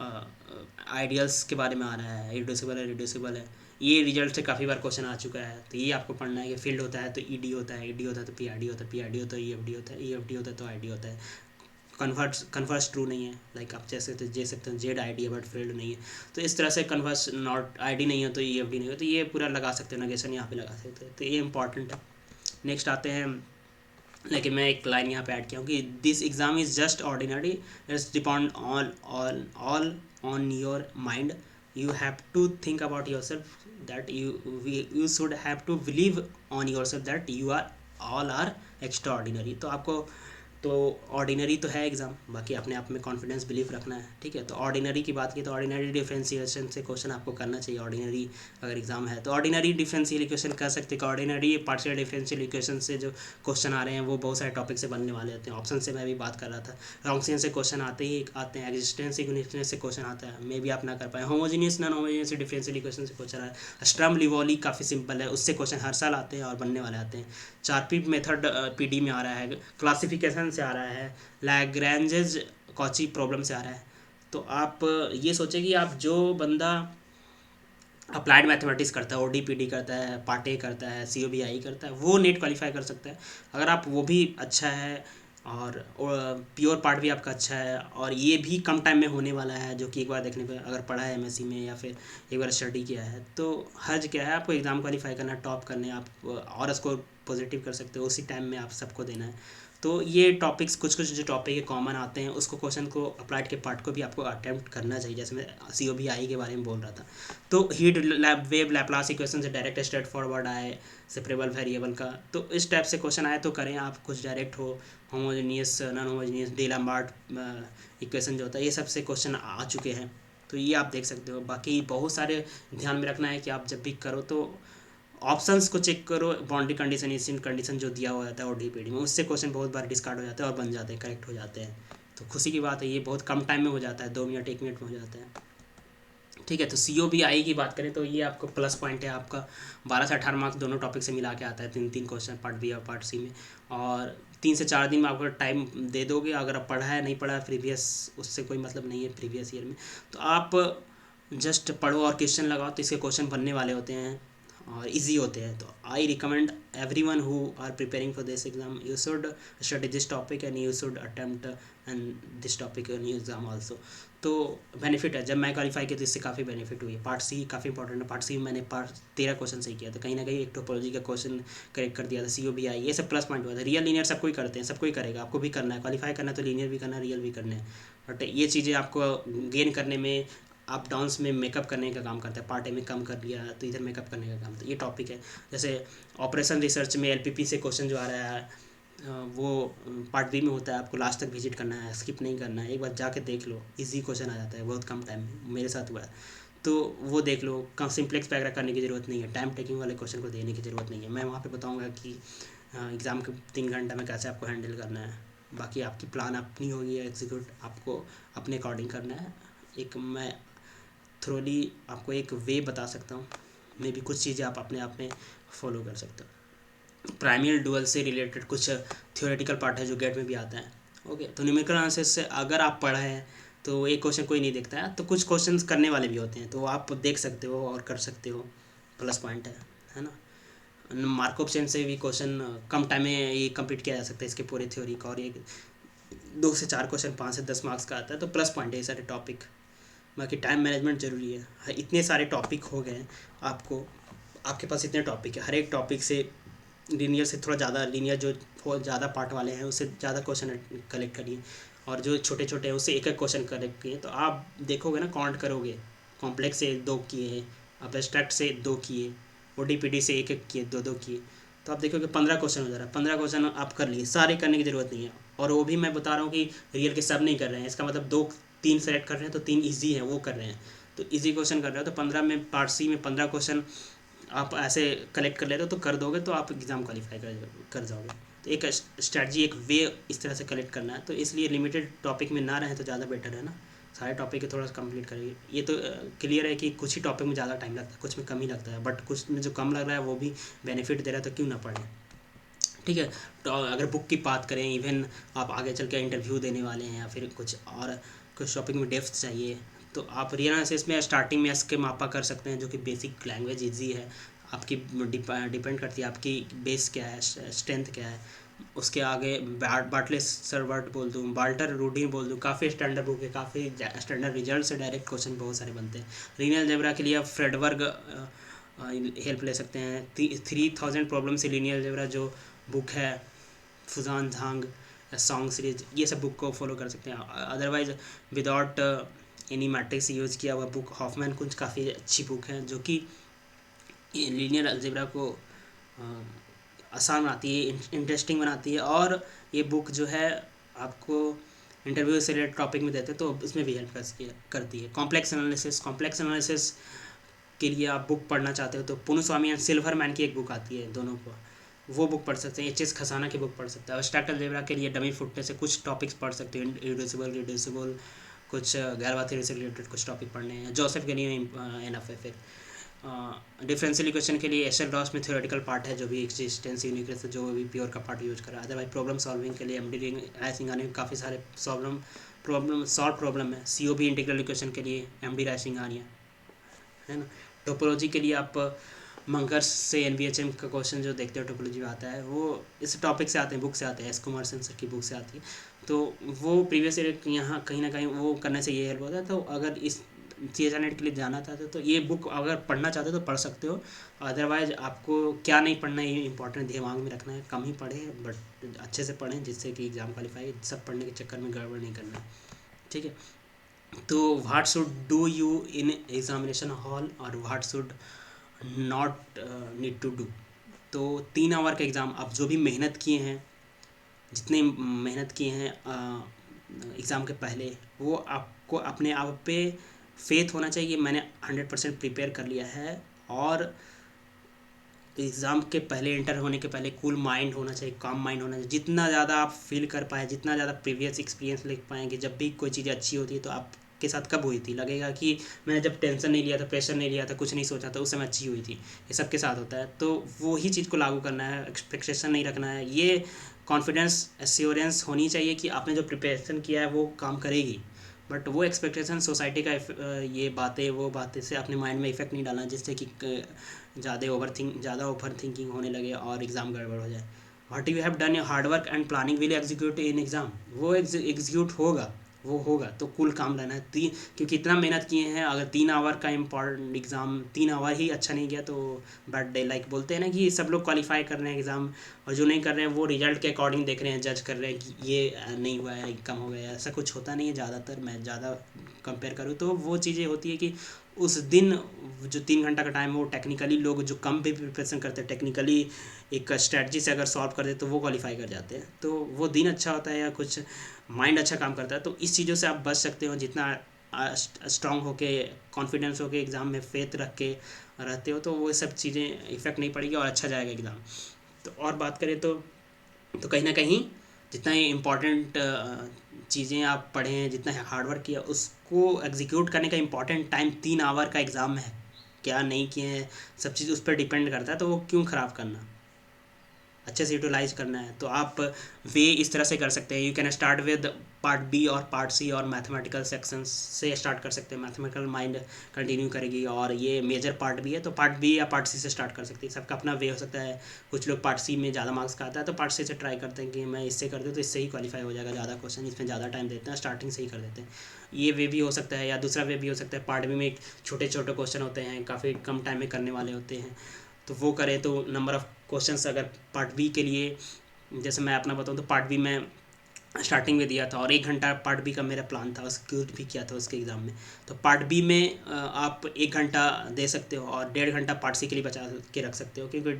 आइडियल्स के बारे में आ रहा है, रिड्यूसिबल है, ये रिजल्ट से काफ़ी बार क्वेश्चन आ चुका है, तो ये आपको पढ़ना है कि फील्ड होता है तो ईडी होता है, ईडी होता है तो पीआरडी होता है, पीआरडी होता है ईएफडी होता है, ईएफडी होता है तो आईडी होता है। कन्वर्स ट्रू नहीं है, लाइक आप जैसे तो जे सकते हो जेड आईडी है बट फील्ड नहीं है, तो इस तरह से कन्वर्स नॉट आईडी नहीं हो तो ईएफडी नहीं हो, तो ये पूरा लगा सकते हो, नेगेशन यहाँ पे लगा सकते हो, तो ये इंपॉर्टेंट है। नेक्स्ट आते हैं, लेकिन मैं एक लाइन यहाँ पे ऐड किया हूँ कि this exam is just ordinary, it's depend all on your mind, you have to think about yourself, that you should have to believe on yourself that you are all are extraordinary। तो आपको तो ordinary तो है exam, बाकी अपने आप में confidence believe रखना है, ठीक है। तो ऑर्डिनरी की बात की तो ऑर्डिनरी डिफरेंशिएशन से क्वेश्चन आपको करना चाहिए। ऑर्डिनरी अगर एग्ज़ाम है तो ऑर्डिनरी डिफरेंशियल इक्वेशन कर सकते हैं। ऑर्डिनरी पार्शियल डिफरेंशियल इक्वेशन से जो क्वेश्चन आ रहे हैं वो बहुत सारे टॉपिक से बनने वाले होते हैं। ऑप्शन से मैं भी बात कर रहा था, रॉन्गसियन से क्वेश्चन आते हैं, एग्जिस्टेंस इग्निस्टेंस से क्वेश्चन आता है, मे भी आप ना कर पाए। Homogeneous non homogeneous differential equation से क्वेश्चन आया है। स्टर्म लिवोली काफ़ी सिंपल है, उससे क्वेश्चन हर साल आते हैं और बनने वाले आते हैं। चारपी मेथड पीडी में आ रहा है, क्लासिफिकेशन से आ रहा है, लैग्रैंजेज कॉची प्रॉब्लम से आ रहा है। तो आप ये सोचें कि आप जो बंदा अप्लाइड मैथमेटिक्स करता है, ओडीपीडी करता है, पार्ट ए करता है, सीओबीआई करता है, वो नेट क्वालिफाई कर सकता है। अगर आप वो भी अच्छा है और प्योर पार्ट भी आपका अच्छा है और ये भी कम टाइम में होने वाला है, जो कि एक बार देखने पे अगर पढ़ा है एमएससी में या फिर एक बार स्टडी किया है, तो हर्ज क्या है, आपको एग्ज़ाम क्वालिफाई करना, टॉप करने, आप और स्कोर पॉजिटिव कर सकते हो, उसी टाइम में आप सबको देना है। तो ये टॉपिक्स कुछ कुछ जो टॉपिक कॉमन आते हैं उसको क्वेश्चन को अप्लाइड के पार्ट को भी आपको अटेम्प्ट करना चाहिए, जैसे मैं सीओबीआई के बारे में बोल रहा था। तो हीट वेव लैप्लास इक्वेशन से डायरेक्ट स्ट्रेट फॉरवर्ड आए सेपरेबल वेरिएबल का, तो इस टाइप से क्वेश्चन आए तो करें आप, कुछ डायरेक्ट हो, होमोजेनियस नॉन होमोजेनियस डिलैम्बर्ट इक्वेशन जो होता है, ये सब से क्वेश्चन आ चुके हैं, तो ये आप देख सकते हो। बाकी बहुत सारे ध्यान में रखना है कि आप जब भी करो तो ऑप्शंस को चेक करो, बाउंड्री कंडीशन इनिशियल कंडीशन जो दिया हुआ रहता है ओडीपीडी में, उससे क्वेश्चन बहुत बार डिस्कार्ड हो जाते हैं और बन जाते हैं, करेक्ट हो जाते हैं। तो खुशी की बात है, ये बहुत कम टाइम में हो जाता है, 2 मिनट 1 मिनट में हो जाता है, ठीक है। तो सीओबीआई की बात करें तो ये आपको प्लस पॉइंट है, आपका 12 से 18 मार्क्स दोनों टॉपिक से मिला के आता है, 3 3 क्वेश्चन पार्ट बी और पार्ट सी में, और 3 से 4 दिन में आपको टाइम दे दोगे। अगर आप पढ़ा है नहीं पढ़ा प्रीवियस, उससे कोई मतलब नहीं है प्रीवियस ईयर में, तो आप जस्ट पढ़ो और क्वेश्चन लगाओ, तो इसके क्वेश्चन बनने वाले होते हैं और इजी होते हैं। तो I recommend everyone who are preparing for this exam, you should study this topic and you should attempt and this topic in exam also. तो बेनिफिट है, जब मैं क्वालिफाई किया तो इससे काफ़ी बेनिफिट हुई है। पार्ट सी काफ़ी इंपॉर्टेंट है, पार्ट सी में मैंने पार्ट 13 क्वेश्चन सही किया था, कहीं ना कहीं एक टोपोलॉजी का क्वेश्चन करेक्ट कर दिया था, सीओबीआई, ये सब प्लस पॉइंट हुआ था। रियल लीनियर सबको ही करते हैं, सबको ही करेगा, आपको भी करना है, क्वालिफाई करना है तो लीनियर भी करना है, रियल भी करना है, बट ये चीज़ें आपको गेन करने में, अप डाउन्स में मेकअप करने का काम करता है। पार्ट ए में कम कर लिया तो इधर मेकअप करने का काम, तो ये टॉपिक है। जैसे ऑपरेशन रिसर्च में एलपीपी से क्वेश्चन जो आ रहा है वो पार्ट बी में होता है, आपको लास्ट तक विजिट करना है, स्किप नहीं करना है, एक बार जाके देख लो, इजी क्वेश्चन आ जाता है बहुत कम टाइम में, मेरे साथ हुआ है, तो वो देख लो। कम सिंप्लेक्स पैरा करने की ज़रूरत नहीं है, टाइम टेकिंग वाले क्वेश्चन को देने की ज़रूरत नहीं है। मैं वहाँ पे बताऊँगा कि एग्ज़ाम के 3 घंटा में कैसे आपको हैंडल करना है, बाकी आपकी प्लान अपनी होगी, एग्जीक्यूट आपको अपने अकॉर्डिंग करना है। एक मैं थ्रोली आपको एक वे बता सकता हूँ, मे भी कुछ चीज़ें आप अपने आप में फॉलो कर सकते हो। प्राइमल डुअल से रिलेटेड कुछ थ्योरेटिकल पार्ट है जो गेट में भी आता है, ओके। तो न्यूमेरिकल एनालिसिस से अगर आप पढ़ा है तो एक क्वेश्चन कोई नहीं देखता है, तो कुछ क्वेश्चंस करने वाले भी होते हैं, तो आप देख सकते हो और कर सकते हो, प्लस पॉइंट है ना। मार्कअप चेन से भी क्वेश्चन कम टाइम में ये कंप्लीट किया जा सकता है, इसके पूरे थ्योरी का, और ये 2 से 4 क्वेश्चन 5 से 10 मार्क्स का आता है, तो प्लस पॉइंट है ये सारे टॉपिक। बाकी टाइम मैनेजमेंट ज़रूरी है, इतने सारे टॉपिक हो गए आपको, आपके पास इतने टॉपिक है, हर एक टॉपिक से लीनियर से थोड़ा ज़्यादा, लीनियर जो ज़्यादा पार्ट वाले हैं उससे ज़्यादा क्वेश्चन कलेक्ट करिए, और जो छोटे छोटे हैं उससे एक एक क्वेश्चन कलेक्ट किए, तो आप देखोगे ना, काउंट करोगे, कॉम्प्लेक्स से 2 किए, अब एब्स्ट्रैक्ट से 2 किए, ओडीपीडी से एक एक किए, 2 2 किए, तो आप देखोगे 15 क्वेश्चन हो जा रहा है। 15 क्वेश्चन आप कर लिए, सारे करने की ज़रूरत नहीं है, और वो भी मैं बता रहा हूँ कि रियल के सब नहीं कर रहे हैं, इसका मतलब 2 3 सेलेक्ट कर रहे हैं तो 3 ईजी है वो कर रहे हैं, तो ईजी क्वेश्चन कर रहे हो, तो 15 में पार्ट सी में 15 क्वेश्चन आप ऐसे कलेक्ट कर लेते हो तो कर दोगे, तो आप एग्ज़ाम क्वालिफाई कर जाओगे। तो एक स्ट्रेटजी, एक वे इस तरह से कलेक्ट करना है। तो इसलिए लिमिटेड टॉपिक में ना रहें तो ज़्यादा बेटर है ना, सारे टॉपिक के थोड़ा सा कंप्लीट करेंगे। ये तो क्लियर है कि कुछ ही टॉपिक में ज़्यादा टाइम लगता है, कुछ में कम ही लगता है, बट कुछ में जो कम लग रहा है वो भी बेनिफिट दे रहा है, तो क्यों ना पढ़ें। ठीक है। तो अगर बुक की बात करें, इवन आप आगे चल के इंटरव्यू देने वाले हैं या फिर कुछ टॉपिक में डेप्थ चाहिए, तो आप रियनालिसिस में स्टार्टिंग में इसके मापा कर सकते हैं, जो कि बेसिक लैंग्वेज ईजी है। आपकी डिपेंड करती है आपकी बेस क्या है, स्ट्रेंथ क्या है। उसके आगे बार्टले सर्वर्ट बोल दूँ, बाल्टर रूडीन बोल दूँ, काफ़ी स्टैंडर्ड बुक है, काफ़ी स्टैंडर्ड रिजल्ट से डायरेक्ट क्वेश्चन बहुत सारे बनते हैं। लीनियर अलजेब्रा के लिए आप फ्रेडबर्ग हेल्प ले सकते हैं। 3000 प्रॉब्लम से लीनियर अलजेब्रा जो बुक है, फुजान झांग या सॉन्ग सीरीज, ये सब बुक को फॉलो कर सकते हैं। Otherwise without any matrix use किया हुआ बुक हॉफमैन कुंज काफ़ी अच्छी बुक है, जो कि लीनियर अलजेब्रा को आसान बनाती है, इंटरेस्टिंग बनाती है। और ये बुक जो है आपको इंटरव्यू से रिलेटेड टॉपिक में देते हैं, तो इसमें भी हेल्प करती है। कॉम्प्लेक्स एनालिसिस के लिए आप बुक पढ़ना चाहते हो तो पुनुस्वामी एंड सिल्वरमैन की एक बुक आती है, दोनों को वो बुक पढ़ सकते हैं। एच एस खसाना की बुक पढ़ सकते हैं। एब्स्ट्रैक्ट अलजेब्रा के लिए डमी फुटने से कुछ टॉपिक्स पढ़ सकते हैं, रिड्यूसिबल, कुछ गैर थ्योरी से रिलेटेड कुछ टॉपिक पढ़ने हैं। जोसेफ के लिए एनफ है। फिर डिफरेंशियल इक्वेशन के एस एल रॉस में थ्योरेटिकल पार्ट है, जो भी एक्सिस्टेंस यूनिक्नेस है, जो भी प्योर का पार्ट यूज कर रहा है। अदरवाइज प्रॉब्लम सॉल्विंग के लिए एमडी राय सिंघानिया में काफ़ी सारे प्रॉब्लम है। सी ओ बी इंटीग्रल इक्वेशन के लिए एमडी राय सिंघानिया है ना। टोपोलॉजी के लिए आप मंकर्स से एनवीएचएम का क्वेश्चन जो देखते हो टोपोलॉजी में आता है, वो इस टॉपिक से आते हैं, बुक से आते हैं, एस कुमार सेन सर की बुक से आती है। तो वो प्रीवियस ईयर यहाँ कहीं ना कहीं वो करने से ये हेल्प होता है। तो अगर इस CSIR नेट के लिए जाना चाहते हो तो ये बुक अगर पढ़ना चाहते हो तो पढ़ सकते हो। अदरवाइज आपको क्या नहीं पढ़ना है ये इंपॉर्टेंट दिमाग में रखना है, कम ही पढ़ें बट अच्छे से पढ़ें, जिससे कि एग्ज़ाम क्वालिफाई। सब पढ़ने के चक्कर में गड़बड़ नहीं करना, ठीक है। तो what should do you in examination hall और what should not need to do. तो 3 आवर का एग्ज़ाम, आप जो भी मेहनत किए हैं, जितने मेहनत किए हैं एग्ज़ाम के पहले, वो आपको अपने आप पे फेथ होना चाहिए। मैंने 100% प्रिपेयर कर लिया है। और एग्ज़ाम के पहले, इंटर होने के पहले कूल माइंड होना चाहिए, काम माइंड होना चाहिए। जितना ज़्यादा आप फील कर पाए, जितना ज़्यादा प्रीवियस एक्सपीरियंस लिख पाएंगे, जब भी कोई चीज़ अच्छी होती है तो आपके साथ कब हुई थी, लगेगा कि मैंने जब टेंशन नहीं लिया था, प्रेशर नहीं लिया था, कुछ नहीं सोचा था, उस समय अच्छी हुई थी। ये सबके साथ होता है। तो वो ही चीज़ को लागू करना है, एक्सपेक्टेशन नहीं रखना है। ये कॉन्फिडेंस एश्योरेंस होनी चाहिए कि आपने जो प्रिपरेशन किया है वो काम करेगी। बट वो एक्सपेक्टेशन सोसाइटी का ये बातें वो बातें से अपने माइंड में इफेक्ट नहीं डालना, जिससे कि ज़्यादा ओवर थिंकिंग होने लगे और एग्ज़ाम गड़बड़ हो जाए। What you have done your hard work and planning will execute in exam, वो एग्जीक्यूट होगा, वो होगा। तो कूल काम रहना है। क्योंकि इतना मेहनत किए हैं, अगर 3 आवर का इम्पॉर्टेंट एग्ज़ाम 3 आवर ही अच्छा नहीं गया तो बैड डे। लाइक बोलते हैं ना कि सब लोग क्वालिफाई कर रहे हैं एग्ज़ाम, और जो नहीं कर रहे हैं वो रिजल्ट के अकॉर्डिंग देख रहे हैं, जज कर रहे हैं कि ये नहीं हुआ है, कम हो गया है। ऐसा कुछ होता नहीं है ज़्यादातर, मैं ज़्यादा कंपेयर करूँ तो वो चीज़ें होती है कि उस दिन जो 3 घंटा का टाइम है, वो टेक्निकली लोग जो कम भी प्रिपरेशन करते हैं, टेक्निकली एक स्ट्रेटजी से अगर सॉल्व कर दे तो वो क्वालिफाई कर जाते हैं। तो वो दिन अच्छा होता है या कुछ माइंड अच्छा काम करता है। तो इस चीज़ों से आप बच सकते हो। जितना स्ट्रांग होके, कॉन्फिडेंस होके एग्ज़ाम में फेथ रख के रहते हो, तो वो सब चीज़ें इफ़ेक्ट नहीं पड़ेगी और अच्छा जाएगा एग्ज़ाम। तो और बात करें तो कहीं ना कहीं जितना ये इम्पॉर्टेंट चीज़ें आप पढ़े हैं, जितना हार्डवर्क किया, उसको एग्जीक्यूट करने का इम्पॉर्टेंट टाइम 3 आवर का एग्ज़ाम है। क्या नहीं किए हैं, सब चीज़ उस पर डिपेंड करता है। तो वो क्यों ख़राब करना, अच्छे से यूटिलाइज करना है। तो आप वे इस तरह से कर सकते हैं। You can start with part B और पार्ट सी और मैथमेटिकल सेक्शंस से स्टार्ट कर सकते हैं। मैथमेटिकल माइंड कंटिन्यू करेगी, और ये मेजर पार्ट भी है तो पार्ट बी या पार्ट सी से स्टार्ट कर सकते हैं। सबका अपना वे हो सकता है। कुछ लोग पार्ट सी में ज़्यादा मार्क्स का आता है तो पार्ट सी से ट्राई करते हैं कि मैं इससे कर दूँ तो इससे ही क्वालिफाई हो जाएगा, ज़्यादा क्वेश्चन इसमें ज़्यादा टाइम देते हैं, स्टार्टिंग से ही कर देते हैं। ये वे भी हो सकता है। या दूसरा वे भी हो सकता है, पार्ट बी में छोटे छोटे क्वेश्चन होते हैं, काफ़ी कम टाइम में करने वाले होते हैं, तो वो करें। तो नंबर ऑफ़ क्वेश्चंस अगर पार्ट बी के लिए, जैसे मैं अपना बताऊँ तो पार्ट बी में स्टार्टिंग में दिया था और 1 घंटा पार्ट बी का मेरा प्लान था, एक्सिक्यूट भी किया था उसके एग्ज़ाम में। तो पार्ट बी में आप 1 घंटा दे सकते हो और 1.5 घंटा पार्ट सी के लिए बचा के रख सकते हो। क्योंकि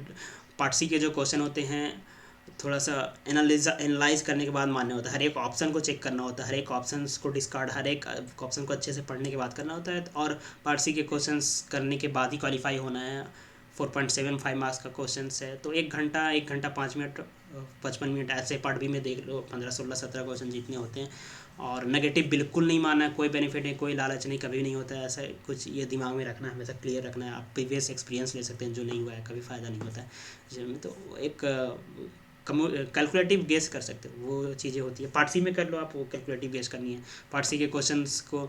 पार्ट सी के जो क्वेश्चन होते हैं थोड़ा सा एनालाइज करने के बाद मानना होता है। हर एक ऑप्शन को चेक करना होता है, हर एक ऑप्शन को डिस्कार्ड, हर एक ऑप्शन को अच्छे से पढ़ने के बाद करना होता है। और पार्ट सी के क्वेश्चंस करने के बाद ही क्वालिफाई होना है 4.75 मार्क्स का क्वेश्चन है, तो 1 घंटा 5 मिनट 55 मिनट ऐसे पार्ट भी में देख लो, 15 16 17 क्वेश्चन जितने होते हैं। और नेगेटिव बिल्कुल नहीं मानना है, कोई बेनिफिट नहीं, कोई लालच नहीं, कभी नहीं होता है ऐसा कुछ, ये दिमाग में रखना है, हमेशा क्लियर रखना है। आप प्रीवियस एक्सपीरियंस ले सकते हैं, जो नहीं हुआ है कभी फ़ायदा नहीं होता है जिसमें, तो एक कैलकुलेटिव गेस कर सकते हो, वो चीज़ें होती है। पार्ट सी में कर लो आप, वो कैलकुलेटिव गेस करनी है। पार्ट सी के क्वेश्चंस को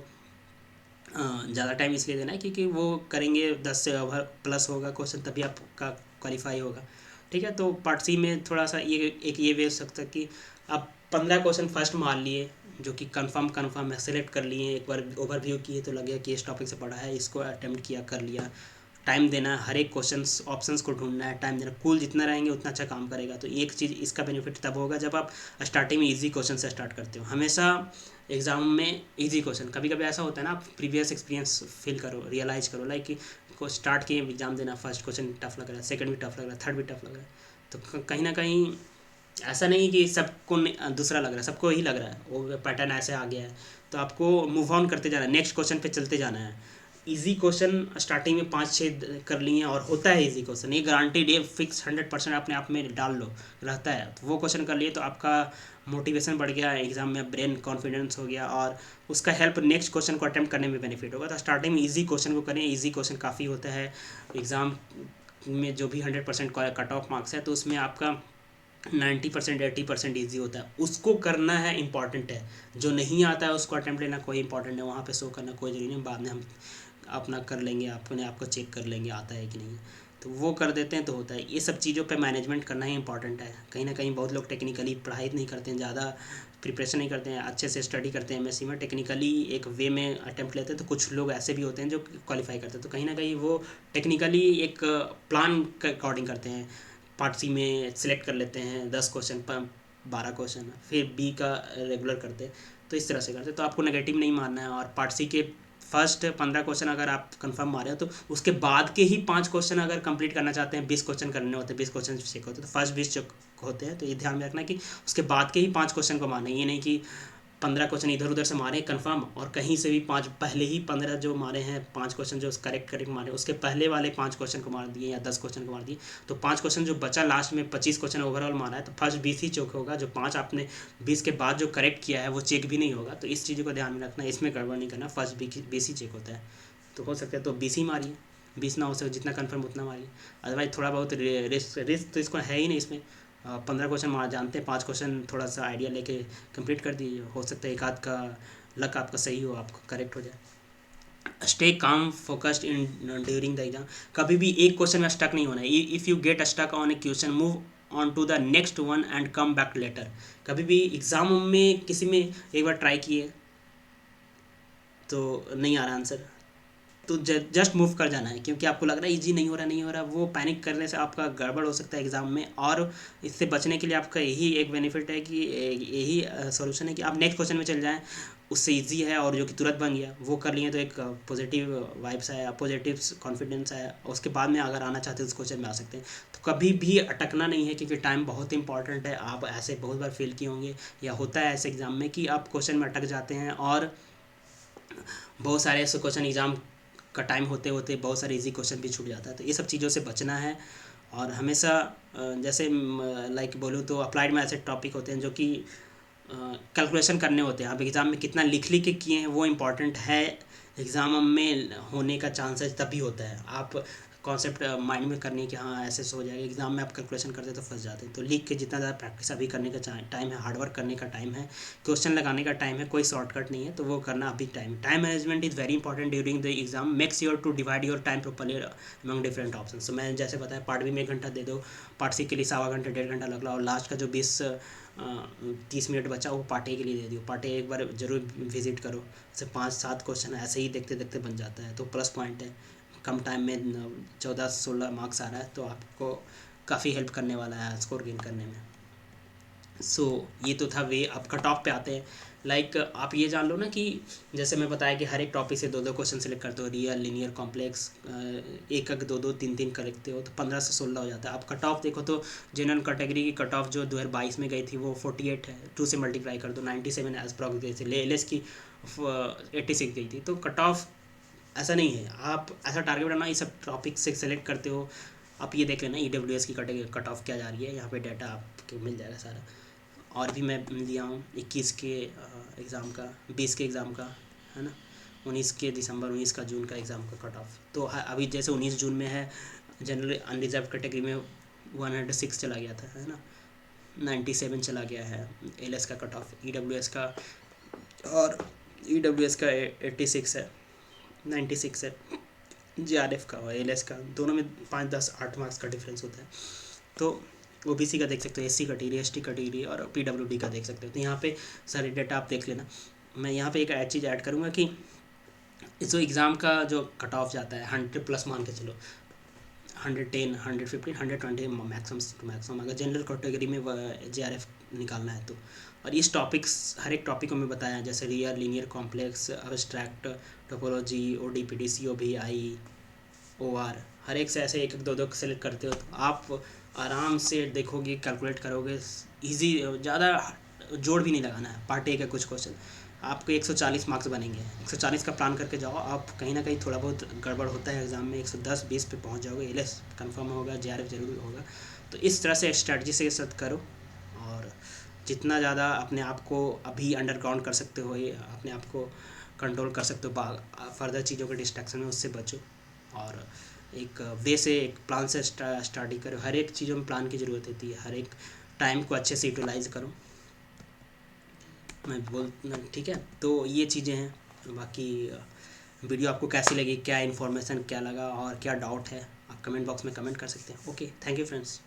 ज़्यादा टाइम इसलिए देना है क्योंकि वो करेंगे 10 से ओवर प्लस होगा क्वेश्चन, तभी आपका क्वालिफाई होगा। ठीक है, तो पार्ट सी में थोड़ा सा ये वे हो सकता है कि आप 15 क्वेश्चन फर्स्ट मार लिए, जो कि कंफर्म है, सेलेक्ट कर लिए, एक बार ओवरव्यू किए तो लगे कि इस टॉपिक से पढ़ा है, इसको अटेम्प्ट किया, कर लिया। टाइम देना है, हर एक क्वेश्चंस ऑप्शंस को ढूंढना है, टाइम देना, कूल जितना रहेंगे उतना अच्छा काम करेगा। तो एक चीज़ इसका बेनिफिट तब होगा जब आप स्टार्टिंग में इजी क्वेश्चन से स्टार्ट करते हो। हमेशा एग्ज़ाम में इजी क्वेश्चन, कभी कभी ऐसा होता है ना, आप प्रीवियस एक्सपीरियंस फील करो, रियलाइज़ करो, लाइक को स्टार्ट किए एग्ज़ाम देना, फर्स्ट क्वेश्चन टफ लग रहा है, सेकंड भी टफ लग रहा है, थर्ड भी टफ लग रहा है, तो कहीं ना कहीं ऐसा नहीं कि सबको दूसरा लग रहा है, सबको ही लग रहा है, वो पैटर्न ऐसे आ गया है, तो आपको मूव ऑन करते जाना है, नेक्स्ट क्वेश्चन पे चलते जाना है। इजी क्वेश्चन स्टार्टिंग में 5 6 कर लिए और होता है इजी क्वेश्चन, ये गारंटीड, ये फिक्स 100% अपने आप में डाल लो, रहता है, तो वो क्वेश्चन कर लिए तो आपका मोटिवेशन बढ़ गया एग्जाम में, ब्रेन कॉन्फिडेंस हो गया, और उसका हेल्प नेक्स्ट क्वेश्चन को अटेम्प्ट करने में बेनिफिट होगा। तो स्टार्टिंग में इजी क्वेश्चन को करें, इजी क्वेश्चन काफ़ी होता है एग्ज़ाम में, जो भी 100% कट ऑफ मार्क्स है, तो उसमें आपका 90% 80% ईजी होता है, उसको करना है, इंपॉर्टेंट है। जो नहीं आता है उसको अटेम्प्ट लेना कोई इंपॉर्टेंट नहीं, वहाँ पे शो करना कोई जरूरी नहीं, बाद में हम अपना कर लेंगे, अपने आप को चेक कर लेंगे आता है कि नहीं, तो वो कर देते हैं तो होता है। ये सब चीज़ों पे मैनेजमेंट करना ही इंपॉर्टेंट है। कहीं ना कहीं बहुत लोग टेक्निकली पढ़ाई नहीं करते हैं, ज़्यादा प्रिपरेशन नहीं करते हैं, अच्छे से स्टडी करते हैं एमएससी में, टेक्निकली एक वे में अटेम्प्ट लेते हैं, तो कुछ लोग ऐसे भी होते हैं जो क्वालिफाई करते हैं, तो कहीं ना कहीं वो टेक्निकली एक प्लान के अकॉर्डिंग करते हैं। पार्ट सी में सिलेक्ट कर लेते हैं 10 क्वेश्चन, 12 क्वेश्चन, फिर बी का रेगुलर करते हैं, तो इस तरह से करते हैं। तो आपको नेगेटिव नहीं मानना है, और पार्ट सी के फर्स्ट 15 क्वेश्चन अगर आप कंफर्म मारे हो, तो उसके बाद के ही 5 क्वेश्चन अगर कंप्लीट करना चाहते हैं, 20 क्वेश्चन करने होते हैं, 20 क्वेश्चन चेक होते हैं, तो फर्स्ट 20 चेक होते हैं, तो ये ध्यान में रखना कि उसके बाद के ही 5 क्वेश्चन को मारना है, ये नहीं कि 15 क्वेश्चन इधर उधर से मारे कंफर्म, और कहीं से भी 5 पहले ही 15 जो मारे हैं, 5 क्वेश्चन जो करेक्ट मारे, उसके पहले वाले 5 क्वेश्चन को मार दिए या 10 क्वेश्चन को मार दिए, तो 5 क्वेश्चन जो बचा लास्ट में 25 क्वेश्चन ओवरऑल मारा है, तो फर्स्ट 20 ही चेक होगा, जो 5 आपने 20 के बाद जो करेक्ट किया है वो चेक भी नहीं होगा। तो इस चीज़ को ध्यान में रखना, इसमें गड़बड़ नहीं करना, फर्स्ट 20 ही चेक होता है। तो हो सकता है तो 20 ही मारिए, 20 ना हो सके जितना कन्फर्म उतना मारिए, अदरवाइज थोड़ा बहुत रिस्क तो इसको है ही नहीं इसमें। 15 क्वेश्चन मार जानते हैं, 5 क्वेश्चन थोड़ा सा आइडिया लेके कंप्लीट कर दीजिए, हो सकता है एक आध का लक आपका सही हो, आपको करेक्ट हो जाए। Stay calm focused in during the exam, कभी भी एक क्वेश्चन में स्टक नहीं होना है। If you get stuck on a question, move on to the next one and come back later. कभी भी एग्ज़ाम में किसी में एक बार ट्राई किए तो नहीं आ रहा आंसर, तो जस्ट मूव कर जाना है, क्योंकि आपको लग रहा है इजी नहीं हो रहा, वो पैनिक करने से आपका गड़बड़ हो सकता है एग्ज़ाम में। और इससे बचने के लिए आपका यही एक बेनिफिट है कि यही सॉल्यूशन है कि आप नेक्स्ट क्वेश्चन में चल जाएं, उससे इजी है और जो कि तुरंत बन गया, वो कर लिए तो एक पॉजिटिव वाइब्स आया, पॉजिटिव कॉन्फिडेंस आया, उसके बाद में अगर आना चाहते हैं उस क्वेश्चन में आ सकते हैं। तो कभी भी अटकना नहीं है, क्योंकि टाइम बहुत इंपॉर्टेंट है। आप ऐसे बहुत बार फेल किए होंगे, या होता है ऐसे एग्ज़ाम में कि आप क्वेश्चन में अटक जाते हैं, और बहुत सारे ऐसे क्वेश्चन एग्ज़ाम का टाइम होते होते बहुत सारे इजी क्वेश्चन भी छूट जाता है। तो ये सब चीज़ों से बचना है, और हमेशा जैसे लाइक बोलूँ तो अप्लाइड में ऐसे टॉपिक होते हैं जो कि कैलकुलेशन करने होते हैं। आप एग्ज़ाम में कितना लिख के किए हैं वो इम्पॉर्टेंट है, एग्ज़ाम में होने का चांसेस तभी होता है। आप कॉन्सेप्ट माइंड में करनी है कि हाँ ऐसे हो जाएगा, एग्ज़ाम में आप कैलकुलेशन करते तो फंस जाते हैं। तो लिख के जितना ज़्यादा प्रैक्टिस अभी करने का टाइम है, हार्डवर्क करने का टाइम है, क्वेश्चन लगाने का टाइम है, कोई शॉर्टकट नहीं है, तो वो करना अभी time management is very important during the exam, make sure to divide your time properly among different option. तो मैं जैसे बताया, पार्ट बी में 1 घंटा दे दो, पार्ट सी के लिए 1.25 घंटा 1.5 घंटा लग रहा, और लास्ट का जो 30 मिनट बचा वो पार्ट ए के लिए दे दियो। पार्ट ए एक बार जरूर विजिट करो, जैसे 5 7 क्वेश्चन ऐसे ही देखते देखते बन जाता है, तो प्लस पॉइंट है। कम टाइम में 14 16 मार्क्स आ रहा है, तो आपको काफ़ी हेल्प करने वाला है स्कोर गेन करने में। ये तो था वे। अब कट ऑफ पे आते हैं। आप ये जान लो ना कि जैसे मैं बताया कि हर एक टॉपिक से 2 2 क्वेश्चन सेलेक्ट करते हो, रियल लिनियर कॉम्प्लेक्स, एक 2 2 3 3 करते हो, तो 15 से 16 हो जाता है। अब कट ऑफ देखो तो जनरल कैटेगरी की कट ऑफ जो 2022 में गई थी वो 48 है, 2 से मल्टीप्लाई कर दो, 97 एज प्रॉक्स गई थी। एल एस की 86 गई थी। तो कट ऑफ ऐसा नहीं है, आप ऐसा टारगेट बनाना, ये सब टॉपिक से सेलेक्ट करते हो, आप ये देख लेना EWS की कट ऑफ क्या जा रही है, यहाँ पे डाटा आपको मिल जाएगा सारा। और भी मैं लिया हूँ 21 के एग्ज़ाम का, 20 के एग्ज़ाम का, है ना, 19 के दिसंबर, 19 का जून का एग्ज़ाम का कट ऑफ। तो अभी जैसे 19 जून में है, जनरल अनरिजर्व कैटेगरी में 106 चला गया था, है ना, 97 चला गया है LS का कट ऑफ, EWS का, और EWS का 86 है, 96 है, JRF का और LS का, दोनों में 5, 10, 8 मार्क्स का डिफरेंस होता है। तो OBC का देख सकते हो, SC कैटेगरी, ST कैटेगरी और PWD का देख सकते हो। तो यहाँ पे सारे डाटा आप देख लेना। मैं यहाँ पे एक चीज़ ऐड करूँगा कि जो एग्ज़ाम का जो कट ऑफ जाता है 100 प्लस मान के चलो, 110, 115, 120 मैक्सिमम टू मैक्सिमम, अगर जनरल कैटेगरी में JRF निकालना है तो। और इस टॉपिक्स, हर एक टॉपिक को मैं बताया, जैसे real, linear, complex, abstract, topology, ODPD, COBI, OR, हर एक से ऐसे एक एक दो दो सेलेक्ट करते हो तो आप आराम से देखोगे, कैलकुलेट करोगे, इजी, ज़्यादा जोड़ भी नहीं लगाना है। पार्ट 1 का कुछ क्वेश्चन आपको 140 मार्क्स बनेंगे, 140 का प्लान करके जाओ। आप कहीं ना कहीं थोड़ा बहुत गड़बड़ होता है एग्ज़ाम में, 110-20 पे पहुंच जाओगे, LS कंफर्म होगा, JRF जरूर होगा। तो इस तरह से स्ट्रेटजी से साथ करो, और जितना ज़्यादा अपने आप को अभी अंडरग्राउंड कर सकते हो, ये अपने आप को कंट्रोल कर सकते हो, फर्दर चीज़ों के डिस्ट्रैक्शन में उससे बचो, और एक वे से, एक प्लान से स्टडी करो। हर एक चीज़ों में प्लान की ज़रूरत होती है, हर एक टाइम को अच्छे से यूटिलाइज़ करो। मैं बोल, ठीक है, तो ये चीज़ें हैं। बाकी वीडियो आपको कैसी लगी, क्या इन्फॉर्मेशन क्या लगा और क्या डाउट है, आप कमेंट बॉक्स में कमेंट कर सकते हैं। Okay, thank you friends.